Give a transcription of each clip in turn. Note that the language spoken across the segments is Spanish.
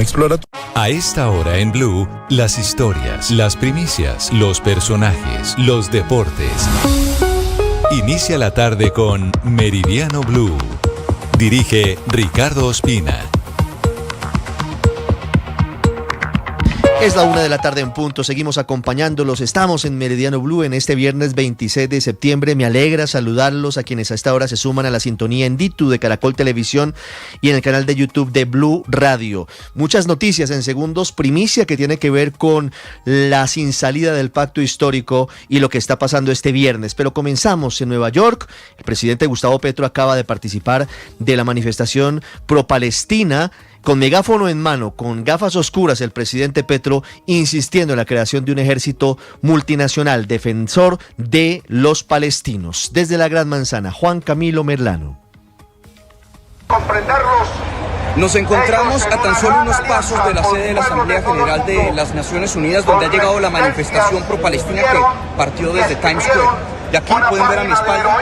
exploratoria. A esta hora en Blue, las historias, las primicias, los personajes, los deportes. Inicia la tarde con Meridiano Blue. Dirige Ricardo Ospina. Es la 1:00 p.m. en punto, seguimos acompañándolos, estamos en Meridiano Blue en este viernes 26 de septiembre, me alegra saludarlos a quienes a esta hora se suman a la sintonía en Ditu de Caracol Televisión y en el canal de YouTube de Blue Radio. Muchas noticias en segundos, primicia que tiene que ver con la sin salida del pacto histórico y lo que está pasando este viernes, pero comenzamos en Nueva York. El presidente Gustavo Petro acaba de participar de la manifestación pro-Palestina. Con megáfono en mano, con gafas oscuras, el presidente Petro insistiendo en la creación de un ejército multinacional defensor de los palestinos. Desde la Gran Manzana, Juan Camilo Merlano. Nos encontramos a tan solo unos pasos de la sede de la Asamblea General de las Naciones Unidas, donde ha llegado la manifestación pro-palestina que partió desde Times Square. Y aquí pueden ver a mi espalda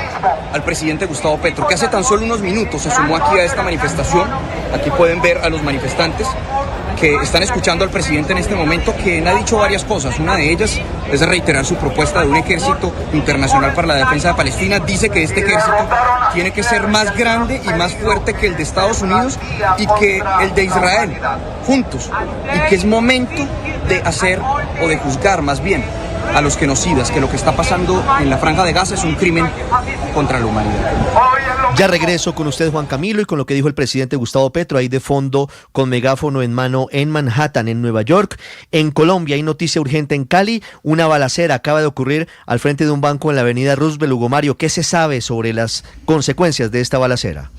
al presidente Gustavo Petro, que hace tan solo unos minutos se sumó aquí a esta manifestación. Aquí pueden ver a los manifestantes que están escuchando al presidente en este momento, quien ha dicho varias cosas. Una de ellas es reiterar su propuesta de un ejército internacional para la defensa de Palestina. Dice que este ejército tiene que ser más grande y más fuerte que el de Estados Unidos y que el de Israel, juntos. Y que es momento de hacer o de juzgar más bien a los genocidas, que lo que está pasando en la Franja de Gaza es un crimen contra la humanidad. Ya regreso con usted, Juan Camilo, y con lo que dijo el presidente Gustavo Petro, ahí de fondo, con megáfono en mano en Manhattan, en Nueva York. En Colombia hay noticia urgente en Cali, una balacera acaba de ocurrir al frente de un banco en la avenida Roosevelt. Hugo Mario, ¿qué se sabe sobre las consecuencias de esta balacera?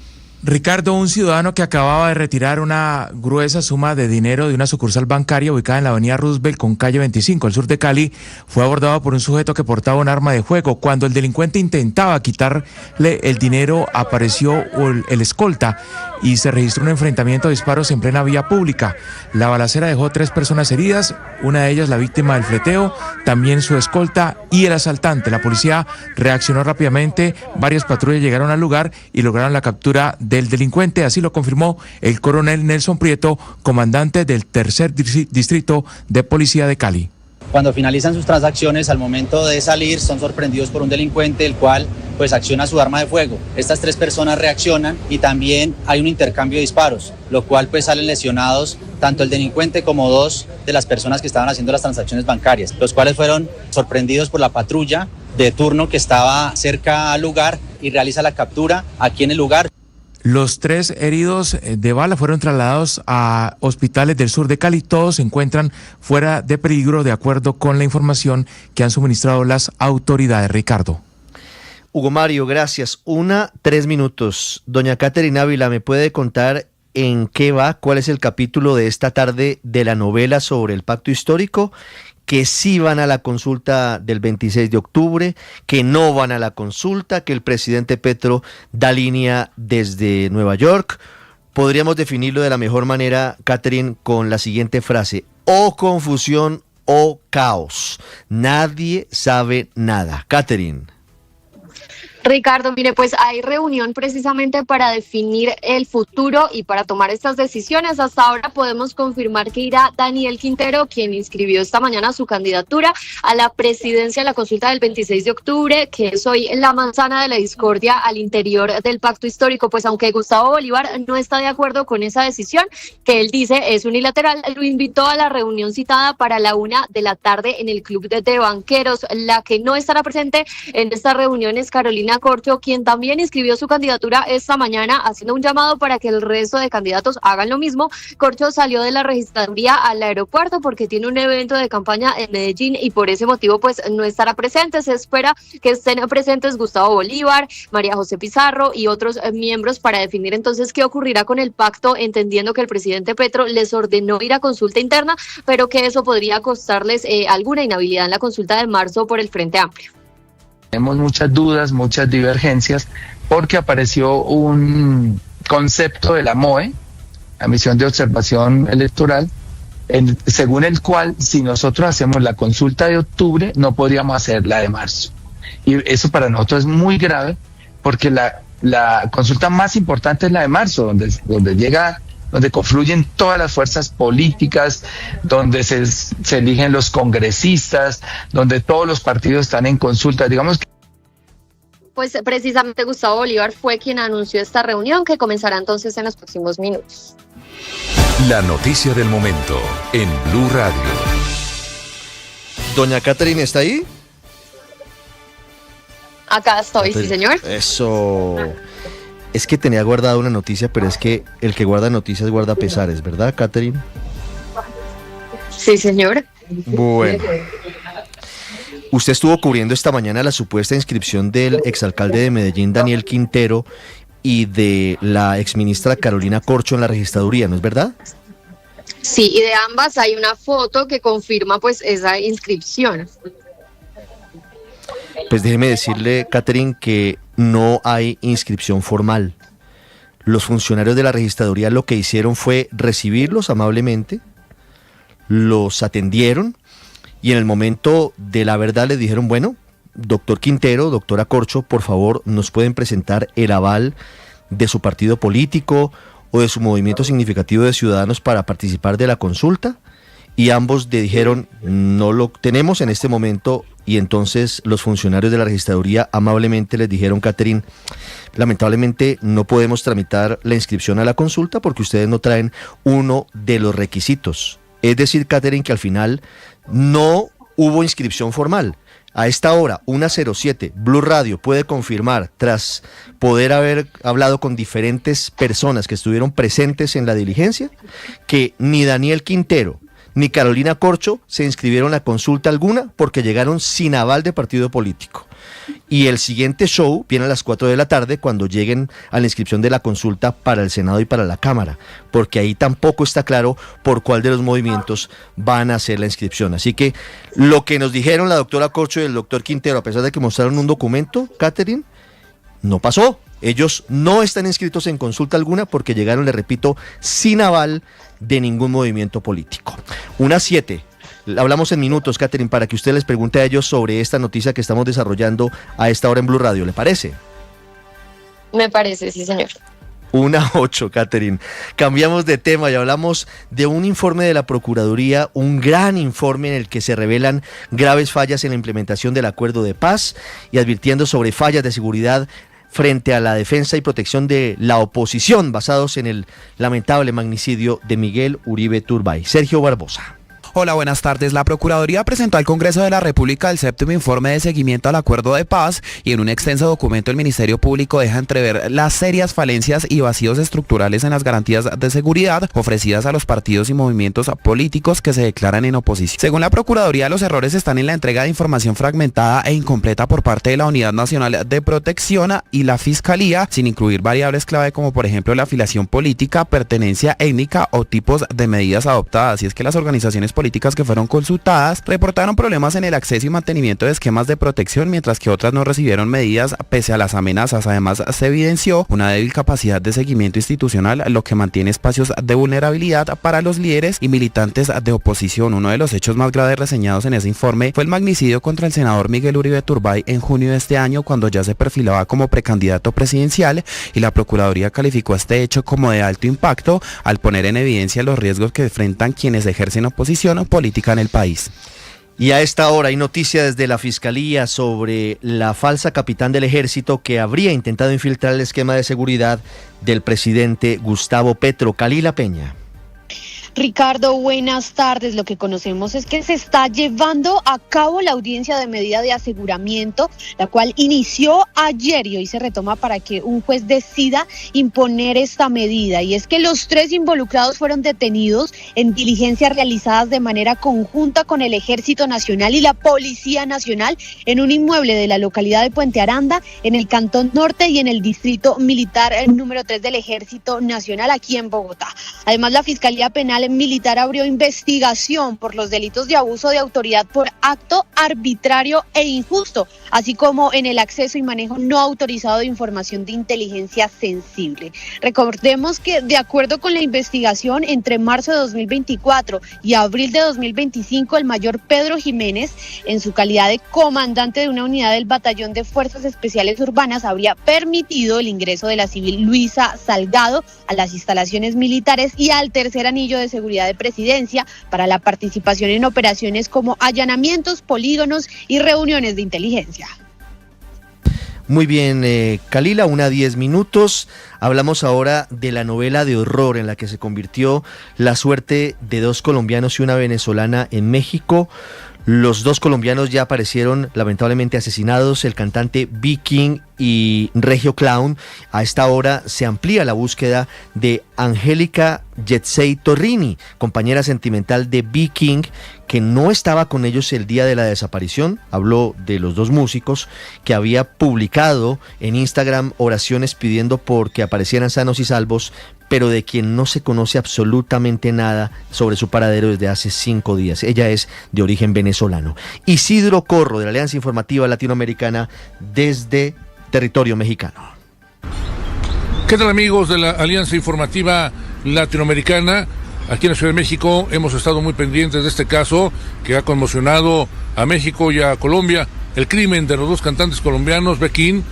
Ricardo, un ciudadano que acababa de retirar una gruesa suma de dinero de una sucursal bancaria ubicada en la avenida Roosevelt con calle 25, al sur de Cali, fue abordado por un sujeto que portaba un arma de fuego. Cuando el delincuente intentaba quitarle el dinero, apareció el escolta y se registró un enfrentamiento de disparos en plena vía pública. La balacera dejó 3 personas heridas, una de ellas la víctima del fleteo, también su escolta y el asaltante. La policía reaccionó rápidamente, varias patrullas llegaron al lugar y lograron la captura del delincuente, así lo confirmó el coronel Nelson Prieto, comandante del tercer distrito de policía de Cali. Cuando finalizan sus transacciones, al momento de salir, son sorprendidos por un delincuente, el cual pues acciona su arma de fuego. Estas 3 personas reaccionan y también hay un intercambio de disparos, lo cual pues salen lesionados tanto el delincuente como 2 de las personas que estaban haciendo las transacciones bancarias, los cuales fueron sorprendidos por la patrulla de turno que estaba cerca al lugar y realiza la captura aquí en el lugar. Los 3 heridos de bala fueron trasladados a hospitales del sur de Cali. Todos se encuentran fuera de peligro, de acuerdo con la información que han suministrado las autoridades. Ricardo. Hugo Mario, gracias. 1:03 minutos. Doña Catherine Ávila, ¿me puede contar en qué va, cuál es el capítulo de esta tarde de la novela sobre el pacto histórico? Que sí van a la consulta del 26 de octubre, que no van a la consulta, que el presidente Petro da línea desde Nueva York. Podríamos definirlo de la mejor manera, Catherine, con la siguiente frase: o confusión o caos. Nadie sabe nada. Catherine. Ricardo, mire, pues hay reunión precisamente para definir el futuro y para tomar estas decisiones. Hasta ahora podemos confirmar que irá Daniel Quintero, quien inscribió esta mañana su candidatura a la presidencia de la consulta del 26 de octubre, que es hoy la manzana de la discordia al interior del pacto histórico. Pues aunque Gustavo Bolívar no está de acuerdo con esa decisión, que él dice es unilateral, lo invitó a la reunión citada para la 1:00 p.m. en el Club de Banqueros. La que no estará presente en esta reunión es Carolina Corcho, quien también inscribió su candidatura esta mañana, haciendo un llamado para que el resto de candidatos hagan lo mismo. Corcho salió de la registraduría al aeropuerto porque tiene un evento de campaña en Medellín y por ese motivo pues no estará presente. Se espera que estén presentes Gustavo Bolívar, María José Pizarro y otros miembros para definir entonces qué ocurrirá con el pacto, entendiendo que el presidente Petro les ordenó ir a consulta interna, pero que eso podría costarles alguna inhabilidad en la consulta de marzo por el Frente Amplio. Tenemos muchas dudas, muchas divergencias, porque apareció un concepto de la MOE, la Misión de Observación Electoral, según el cual si nosotros hacemos la consulta de octubre no podríamos hacer la de marzo. Y eso para nosotros es muy grave, porque la consulta más importante es la de marzo, donde llega donde confluyen todas las fuerzas políticas, donde se eligen los congresistas, donde todos los partidos están en consulta. Digamos que pues precisamente Gustavo Bolívar fue quien anunció esta reunión que comenzará entonces en los próximos minutos. La noticia del momento en Blue Radio. Doña Catherine, ¿está ahí? Acá estoy, sí señor. Eso. Es que tenía guardada una noticia, pero es que el que guarda noticias guarda pesares, ¿verdad, Catherine? Sí señor. Bueno. Usted estuvo cubriendo esta mañana la supuesta inscripción del exalcalde de Medellín, Daniel Quintero, y de la exministra Carolina Corcho en la registraduría, ¿no es verdad? Sí, y de ambas hay una foto que confirma pues esa inscripción. Pues déjeme decirle, Catherine, que no hay inscripción formal. Los funcionarios de la registraduría lo que hicieron fue recibirlos amablemente, los atendieron, y en el momento de la verdad les dijeron, bueno, doctor Quintero, doctora Corcho, por favor, nos pueden presentar el aval de su partido político o de su movimiento significativo de ciudadanos para participar de la consulta. Y ambos le dijeron, no lo tenemos en este momento, y entonces los funcionarios de la registraduría amablemente les dijeron, Catherine, lamentablemente no podemos tramitar la inscripción a la consulta porque ustedes no traen uno de los requisitos. Es decir, Catherine, que al final no hubo inscripción formal. A esta hora, 1:07, Blue Radio puede confirmar, tras poder haber hablado con diferentes personas que estuvieron presentes en la diligencia, que ni Daniel Quintero ni Carolina Corcho se inscribieron a consulta alguna porque llegaron sin aval de partido político. Y el siguiente show viene a las 4 de la tarde cuando lleguen a la inscripción de la consulta para el Senado y para la Cámara, porque ahí tampoco está claro por cuál de los movimientos van a hacer la inscripción. Así que lo que nos dijeron la doctora Corcho y el doctor Quintero, a pesar de que mostraron un documento, Catherine, no pasó. Ellos no están inscritos en consulta alguna porque llegaron, le repito, sin aval de ningún movimiento político. 1:07. Hablamos en minutos, Catherine, para que usted les pregunte a ellos sobre esta noticia que estamos desarrollando a esta hora en Blue Radio. ¿Le parece? Me parece, sí, señor. 1:08, Catherine. Cambiamos de tema y hablamos de un informe de la Procuraduría, un gran informe en el que se revelan graves fallas en la implementación del acuerdo de paz y advirtiendo sobre fallas de seguridad frente a la defensa y protección de la oposición basados en el lamentable magnicidio de Miguel Uribe Turbay. Sergio Barbosa. Hola, buenas tardes. La Procuraduría presentó al Congreso de la República el 7º informe de seguimiento al acuerdo de paz y en un extenso documento el Ministerio Público deja entrever las serias falencias y vacíos estructurales en las garantías de seguridad ofrecidas a los partidos y movimientos políticos que se declaran en oposición. Según la Procuraduría, los errores están en la entrega de información fragmentada e incompleta por parte de la Unidad Nacional de Protección y la Fiscalía, sin incluir variables clave como por ejemplo la afiliación política, pertenencia étnica o tipos de medidas adoptadas. Y es que las organizaciones políticas que fueron consultadas reportaron problemas en el acceso y mantenimiento de esquemas de protección, mientras que otras no recibieron medidas pese a las amenazas. Además, se evidenció una débil capacidad de seguimiento institucional, lo que mantiene espacios de vulnerabilidad para los líderes y militantes de oposición. Uno de los hechos más graves reseñados en ese informe fue el magnicidio contra el senador Miguel Uribe Turbay en junio de este año, cuando ya se perfilaba como precandidato presidencial, y la Procuraduría calificó este hecho como de alto impacto al poner en evidencia los riesgos que enfrentan quienes ejercen oposición política en el país. Y a esta hora hay noticia desde la Fiscalía sobre la falsa capitán del Ejército que habría intentado infiltrar el esquema de seguridad del presidente Gustavo Petro. Kalila Peña. Ricardo, buenas tardes. Lo que conocemos es que se está llevando a cabo la audiencia de medida de aseguramiento, la cual inició ayer y hoy se retoma para que un juez decida imponer esta medida. Y es que los 3 involucrados fueron detenidos en diligencias realizadas de manera conjunta con el Ejército Nacional y la Policía Nacional en un inmueble de la localidad de Puente Aranda, en el Cantón Norte y en el Distrito Militar número 3 del Ejército Nacional aquí en Bogotá. Además, la Fiscalía Penal Nacional Militar abrió investigación por los delitos de abuso de autoridad por acto arbitrario e injusto, así como en el acceso y manejo no autorizado de información de inteligencia sensible. Recordemos que, de acuerdo con la investigación, entre marzo de 2024 y abril de 2025, el mayor Pedro Jiménez, en su calidad de comandante de una unidad del Batallón de Fuerzas Especiales Urbanas, habría permitido el ingreso de la civil Luisa Salgado a las instalaciones militares y al tercer anillo de seguridad de presidencia para la participación en operaciones como allanamientos, polígonos y reuniones de inteligencia. Muy bien, Kalila, 1:10. Hablamos ahora de la novela de horror en la que se convirtió la suerte de 2 colombianos y una venezolana en México. Los 2 colombianos ya aparecieron lamentablemente asesinados, el cantante B. King y Regio Clown. A esta hora se amplía la búsqueda de Angélica Yetzey Torrini, compañera sentimental de B. King, que no estaba con ellos el día de la desaparición. Habló de los 2 músicos, que había publicado en Instagram oraciones pidiendo por que aparecieran sanos y salvos, pero de quien no se conoce absolutamente nada sobre su paradero desde hace 5 días. Ella es de origen venezolano. Isidro Corro, de la Alianza Informativa Latinoamericana, desde territorio mexicano. ¿Qué tal, amigos de la Alianza Informativa Latinoamericana? Aquí en la Ciudad de México hemos estado muy pendientes de este caso que ha conmocionado a México y a Colombia. El crimen de los 2 cantantes colombianos, B. King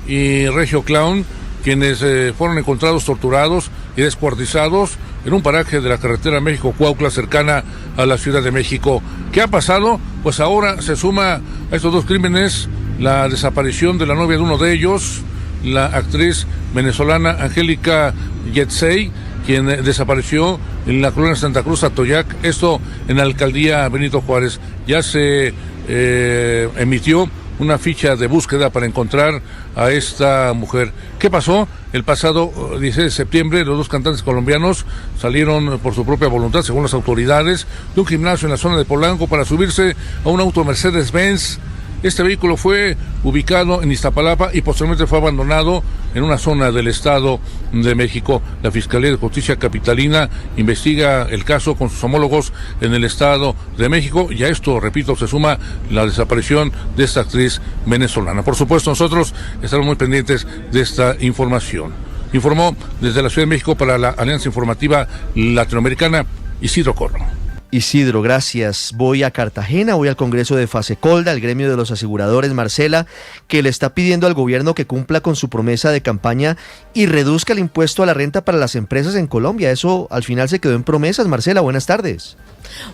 y Regio Clown, quienes fueron encontrados torturados y descuartizados en un paraje de la carretera México-Cuautla, cercana a la Ciudad de México. ¿Qué ha pasado? Pues ahora se suma a estos 2 crímenes la desaparición de la novia de uno de ellos, la actriz venezolana Angélica Yetzey, quien desapareció en la colonia Santa Cruz, Atoyac, esto en la alcaldía Benito Juárez. Ya se emitió una ficha de búsqueda para encontrar a esta mujer. ¿Qué pasó? El pasado 16 de septiembre, los 2 cantantes colombianos salieron por su propia voluntad, según las autoridades, de un gimnasio en la zona de Polanco para subirse a un auto Mercedes-Benz. Este vehículo fue ubicado en Iztapalapa y posteriormente fue abandonado en una zona del Estado de México. La Fiscalía de Justicia Capitalina investiga el caso con sus homólogos en el Estado de México, y a esto, repito, se suma la desaparición de esta actriz venezolana. Por supuesto, nosotros estamos muy pendientes de esta información. Informó desde la Ciudad de México para la Alianza Informativa Latinoamericana, Isidro Corro. Isidro, gracias. Voy a Cartagena, voy al Congreso de Fasecolda, el gremio de los aseguradores, Marcela, que le está pidiendo al gobierno que cumpla con su promesa de campaña y reduzca el impuesto a la renta para las empresas en Colombia. Eso al final se quedó en promesas. Marcela, buenas tardes.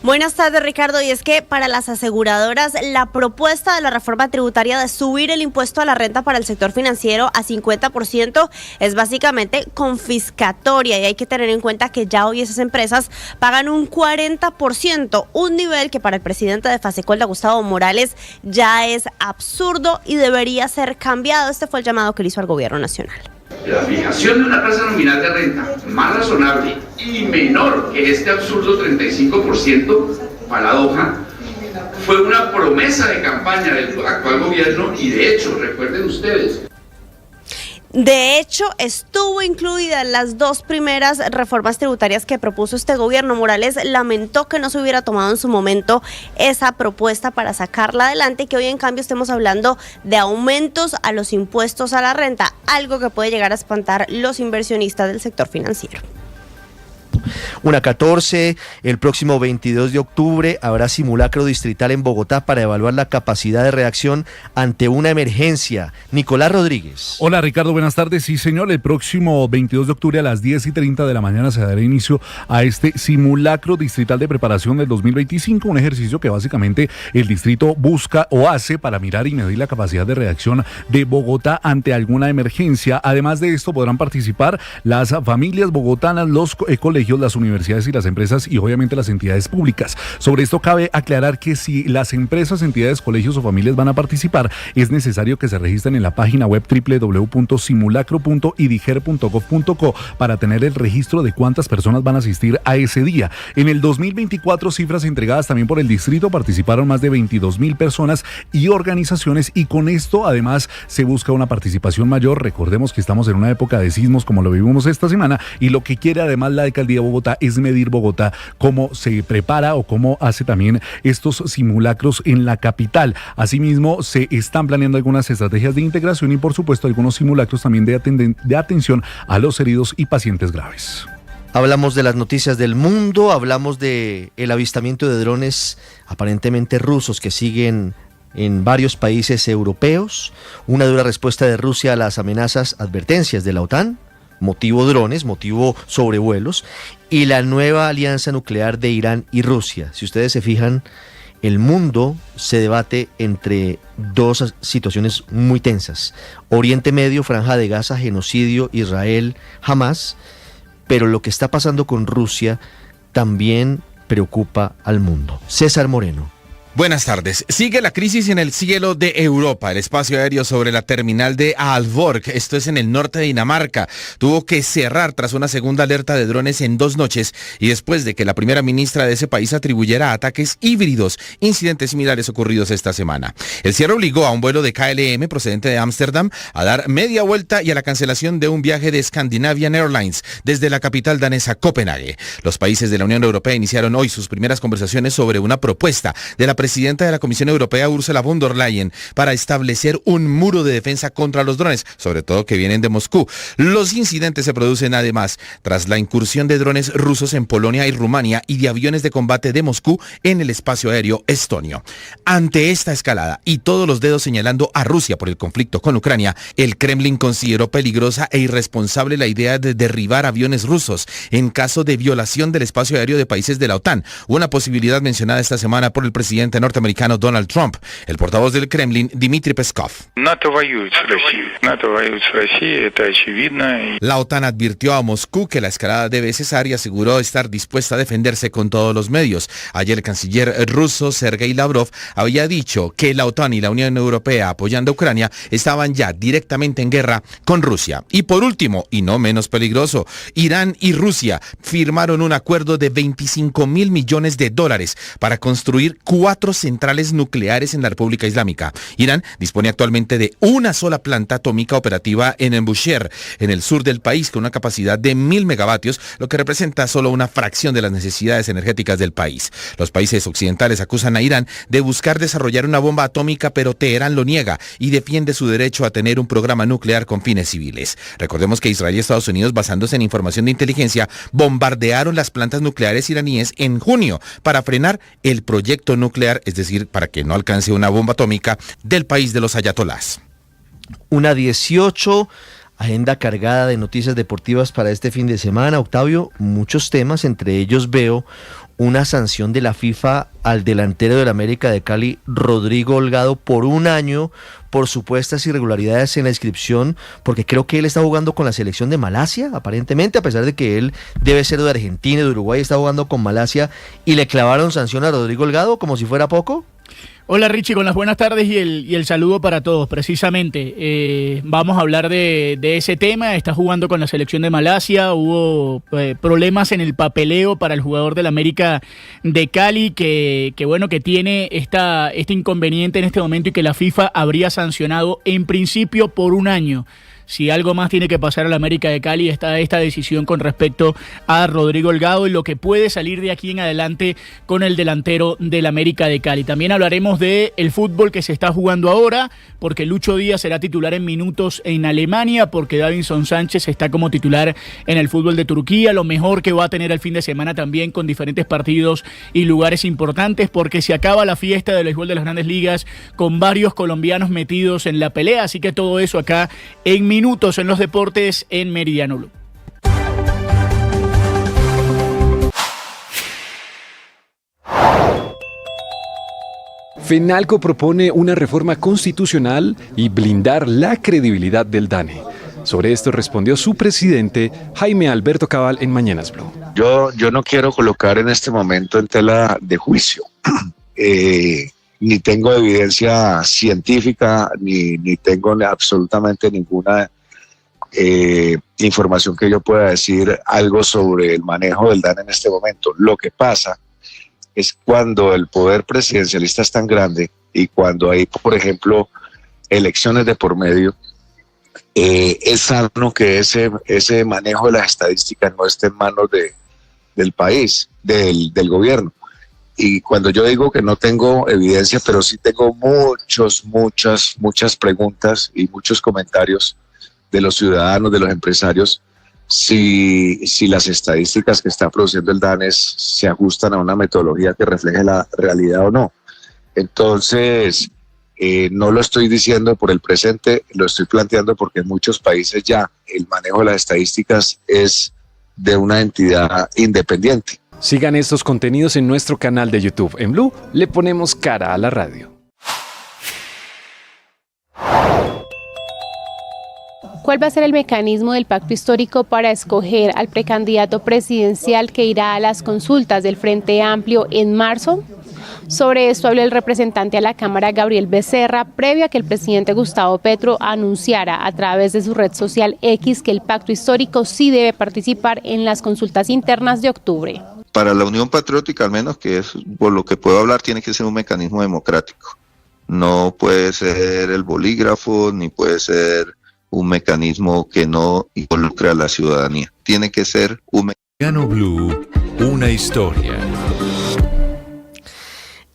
Buenas tardes, Ricardo. Y es que para las aseguradoras, la propuesta de la reforma tributaria de subir el impuesto a la renta para el sector financiero a 50% es básicamente confiscatoria, y hay que tener en cuenta que ya hoy esas empresas pagan un 40%, un nivel que para el presidente de Fasecolda, Gustavo Morales, ya es absurdo y debería ser cambiado. Este fue el llamado que le hizo al gobierno nacional. La fijación de una tasa nominal de renta más razonable y menor que este absurdo 35%, paradoja, fue una promesa de campaña del actual gobierno, y de hecho, recuerden ustedes, de hecho, estuvo incluida en las 2 primeras reformas tributarias que propuso este gobierno. Morales lamentó que no se hubiera tomado en su momento esa propuesta para sacarla adelante, y que hoy en cambio estemos hablando de aumentos a los impuestos a la renta, algo que puede llegar a espantar los inversionistas del sector financiero. 1:14, el próximo 22 de octubre habrá simulacro distrital en Bogotá para evaluar la capacidad de reacción ante una emergencia. Nicolás Rodríguez. Hola, Ricardo, buenas tardes. Sí, señor, el próximo 22 de octubre a las 10:30 de la mañana se dará inicio a este simulacro distrital de preparación del 2025, un ejercicio que básicamente el distrito busca o hace para mirar y medir la capacidad de reacción de Bogotá ante alguna emergencia. Además de esto, podrán participar las familias bogotanas, los colegios, las universidades y las empresas, y obviamente las entidades públicas. Sobre esto cabe aclarar que si las empresas, entidades, colegios o familias van a participar, es necesario que se registren en la página web www.simulacro.idiger.gov.co para tener el registro de cuántas personas van a asistir a ese día. En el 2024, cifras entregadas también por el distrito, participaron más de 22,000 personas y organizaciones, y con esto además se busca una participación mayor. Recordemos que estamos en una época de sismos como lo vivimos esta semana, y lo que quiere además la alcaldía Bogotá es medir Bogotá, cómo se prepara o cómo hace también estos simulacros en la capital. Asimismo, se están planeando algunas estrategias de integración y, por supuesto, algunos simulacros también de atención a los heridos y pacientes graves. Hablamos de las noticias del mundo, hablamos de el avistamiento de drones aparentemente rusos que siguen en varios países europeos, una dura respuesta de Rusia a las advertencias de la OTAN, motivo drones, motivo sobrevuelos, y la nueva alianza nuclear de Irán y Rusia. Si ustedes se fijan, el mundo se debate entre dos situaciones muy tensas: Oriente Medio, Franja de Gaza, genocidio, Israel, Hamas. Pero lo que está pasando con Rusia también preocupa al mundo. César Moreno. Buenas tardes. Sigue la crisis en el cielo de Europa. El espacio aéreo sobre la terminal de Aalborg, esto es en el norte de Dinamarca, tuvo que cerrar tras una segunda alerta de drones en 2 noches y después de que la primera ministra de ese país atribuyera a ataques híbridos incidentes similares ocurridos esta semana. El cierre obligó a un vuelo de KLM procedente de Ámsterdam a dar media vuelta y a la cancelación de un viaje de Scandinavian Airlines desde la capital danesa Copenhague. Los países de la Unión Europea iniciaron hoy sus primeras conversaciones sobre una propuesta de la presidenta de la Comisión Europea, Ursula von der Leyen, para establecer un muro de defensa contra los drones, sobre todo que vienen de Moscú. Los incidentes se producen además tras la incursión de drones rusos en Polonia y Rumania y de aviones de combate de Moscú en el espacio aéreo estonio. Ante esta escalada y todos los dedos señalando a Rusia por el conflicto con Ucrania, el Kremlin consideró peligrosa e irresponsable la idea de derribar aviones rusos en caso de violación del espacio aéreo de países de la OTAN, una posibilidad mencionada esta semana por el presidente norteamericano Donald Trump. El portavoz del Kremlin, Dmitry Peskov. La OTAN advirtió a Moscú que la escalada debe cesar y aseguró estar dispuesta a defenderse con todos los medios. Ayer el canciller ruso Sergei Lavrov había dicho que la OTAN y la Unión Europea apoyando a Ucrania estaban ya directamente en guerra con Rusia. Y por último, y no menos peligroso, Irán y Rusia firmaron un acuerdo de $25.000 millones para construir 4 centrales nucleares en la República Islámica. Irán dispone actualmente de una sola planta atómica operativa en Bushehr, en el sur del país, con una capacidad de 1.000 megavatios, lo que representa solo una fracción de las necesidades energéticas del país. Los países occidentales acusan a Irán de buscar desarrollar una bomba atómica, pero Teherán lo niega y defiende su derecho a tener un programa nuclear con fines civiles. Recordemos que Israel y Estados Unidos, basándose en información de inteligencia, bombardearon las plantas nucleares iraníes en junio para frenar el proyecto nuclear, es decir, para que no alcance una bomba atómica del país de los ayatolás. 1:18, agenda cargada de noticias deportivas para este fin de semana. Octavio, muchos temas, entre ellos veo una sanción de la FIFA al delantero del América de Cali, Rodrigo Holgado, por 1 año por supuestas irregularidades en la inscripción, porque creo que él está jugando con la selección de Malasia, aparentemente, a pesar de que él debe ser de Argentina y de Uruguay, está jugando con Malasia, y le clavaron sanción a Rodrigo Holgado como si fuera poco. Hola Richie, con las buenas tardes y el saludo para todos. Precisamente vamos a hablar de ese tema. Está jugando con la selección de Malasia. Hubo problemas en el papeleo para el jugador del América de Cali que tiene este inconveniente en este momento y que la FIFA habría sancionado en principio por 1 año. Si algo más tiene que pasar al América de Cali, está esta decisión con respecto a Rodrigo Holgado y lo que puede salir de aquí en adelante con el delantero del América de Cali. También hablaremos de el fútbol que se está jugando ahora, porque Lucho Díaz será titular en minutos en Alemania, porque Davinson Sánchez está como titular en el fútbol de Turquía. Lo mejor que va a tener el fin de semana también con diferentes partidos y lugares importantes, porque se acaba la fiesta del béisbol de las Grandes Ligas con varios colombianos metidos en la pelea. Así que todo eso acá en minutos en los deportes en Meridiano Blue. FENALCO propone una reforma constitucional y blindar la credibilidad del DANE. Sobre esto respondió su presidente, Jaime Alberto Cabal, en Mañanas Blue. Yo no quiero colocar en este momento en tela de juicio, ni tengo evidencia científica, ni tengo absolutamente ninguna información que yo pueda decir algo sobre el manejo del DANE en este momento. Lo que pasa es cuando el poder presidencialista es tan grande y cuando hay, por ejemplo, elecciones de por medio, es sano que ese manejo de las estadísticas no esté en manos del país, del gobierno. Y cuando yo digo que no tengo evidencia, pero sí tengo muchas preguntas y muchos comentarios de los ciudadanos, de los empresarios, si las estadísticas que está produciendo el DANES se ajustan a una metodología que refleje la realidad o no. Entonces, no lo estoy diciendo por el presente, lo estoy planteando porque en muchos países ya el manejo de las estadísticas es de una entidad independiente. Sigan estos contenidos en nuestro canal de YouTube. En Blue le ponemos cara a la radio. ¿Cuál va a ser el mecanismo del pacto histórico para escoger al precandidato presidencial que irá a las consultas del Frente Amplio en marzo? Sobre esto habló el representante a la Cámara, Gabriel Becerra, previo a que el presidente Gustavo Petro anunciara a través de su red social X que el pacto histórico sí debe participar en las consultas internas de octubre. Para la Unión Patriótica, al menos, que es por lo que puedo hablar, tiene que ser un mecanismo democrático. No puede ser el bolígrafo, ni puede ser un mecanismo que no involucre a la ciudadanía. Tiene que ser un Meridiano Blue, una historia.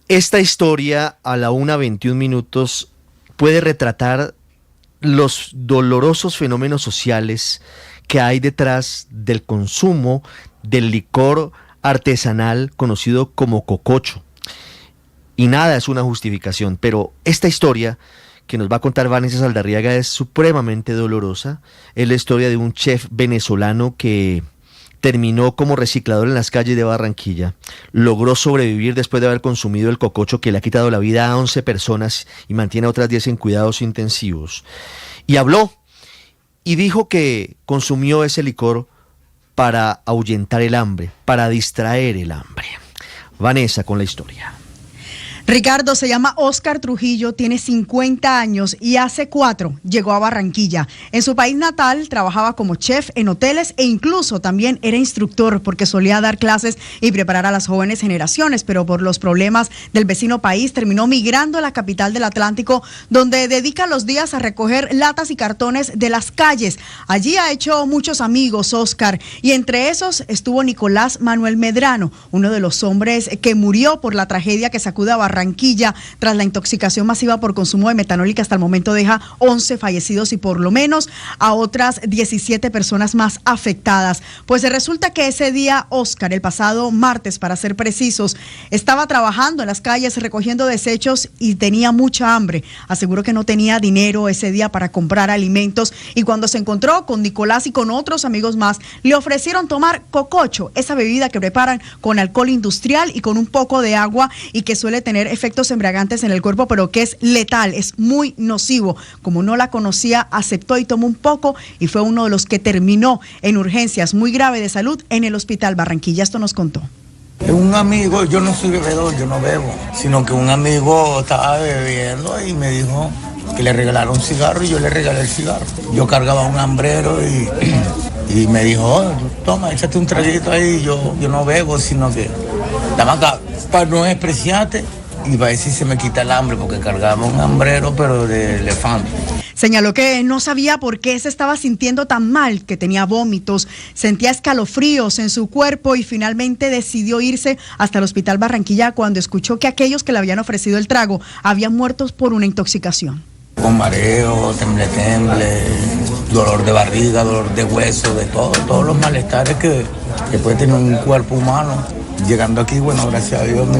Esta historia a la 1:21 puede retratar los dolorosos fenómenos sociales que hay detrás del consumo del licor artesanal conocido como cococho. Y nada es una justificación, pero esta historia que nos va a contar Vanessa Saldarriaga es supremamente dolorosa. Es la historia de un chef venezolano que terminó como reciclador en las calles de Barranquilla. Logró sobrevivir después de haber consumido el cococho que le ha quitado la vida a 11 personas y mantiene a otras 10 en cuidados intensivos. Y habló y dijo que consumió ese licor para ahuyentar el hambre, para distraer el hambre. Vanessa con la historia. Ricardo se llama Óscar Trujillo, tiene 50 años y hace 4 llegó a Barranquilla. En su país natal trabajaba como chef en hoteles e incluso también era instructor porque solía dar clases y preparar a las jóvenes generaciones, pero por los problemas del vecino país terminó migrando a la capital del Atlántico, donde dedica los días a recoger latas y cartones de las calles. Allí ha hecho muchos amigos Óscar y entre esos estuvo Nicolás Manuel Medrano, uno de los hombres que murió por la tragedia que sacude a Barranquilla tras la intoxicación masiva por consumo de metanol y que hasta el momento deja 11 fallecidos y por lo menos a otras 17 personas más afectadas. Pues resulta que ese día Óscar, el pasado martes para ser precisos, estaba trabajando en las calles recogiendo desechos y tenía mucha hambre. Aseguró que no tenía dinero ese día para comprar alimentos y cuando se encontró con Nicolás y con otros amigos más, le ofrecieron tomar cococho, esa bebida que preparan con alcohol industrial y con un poco de agua y que suele tener efectos embriagantes en el cuerpo, pero que es letal, es muy nocivo. Como no la conocía, aceptó y tomó un poco y fue uno de los que terminó en urgencias muy grave de salud en el hospital Barranquilla. Esto nos contó. Un amigo, yo no soy bebedor, yo no bebo, sino que un amigo estaba bebiendo y me dijo que le regalaron un cigarro y yo le regalé el cigarro. Yo cargaba un hambrero y me dijo, oh, toma, échate un traguito ahí. Yo no bebo, sino que dame acá, para no despreciarte y para ver si se me quita el hambre, porque cargaba un hambrero, pero de elefante. Señaló que no sabía por qué se estaba sintiendo tan mal, que tenía vómitos, sentía escalofríos en su cuerpo y finalmente decidió irse hasta el hospital Barranquilla cuando escuchó que aquellos que le habían ofrecido el trago habían muerto por una intoxicación. Con mareo, temble, dolor de barriga, dolor de hueso, de todos los malestares que puede tener un cuerpo humano. Llegando aquí, bueno, gracias a Dios me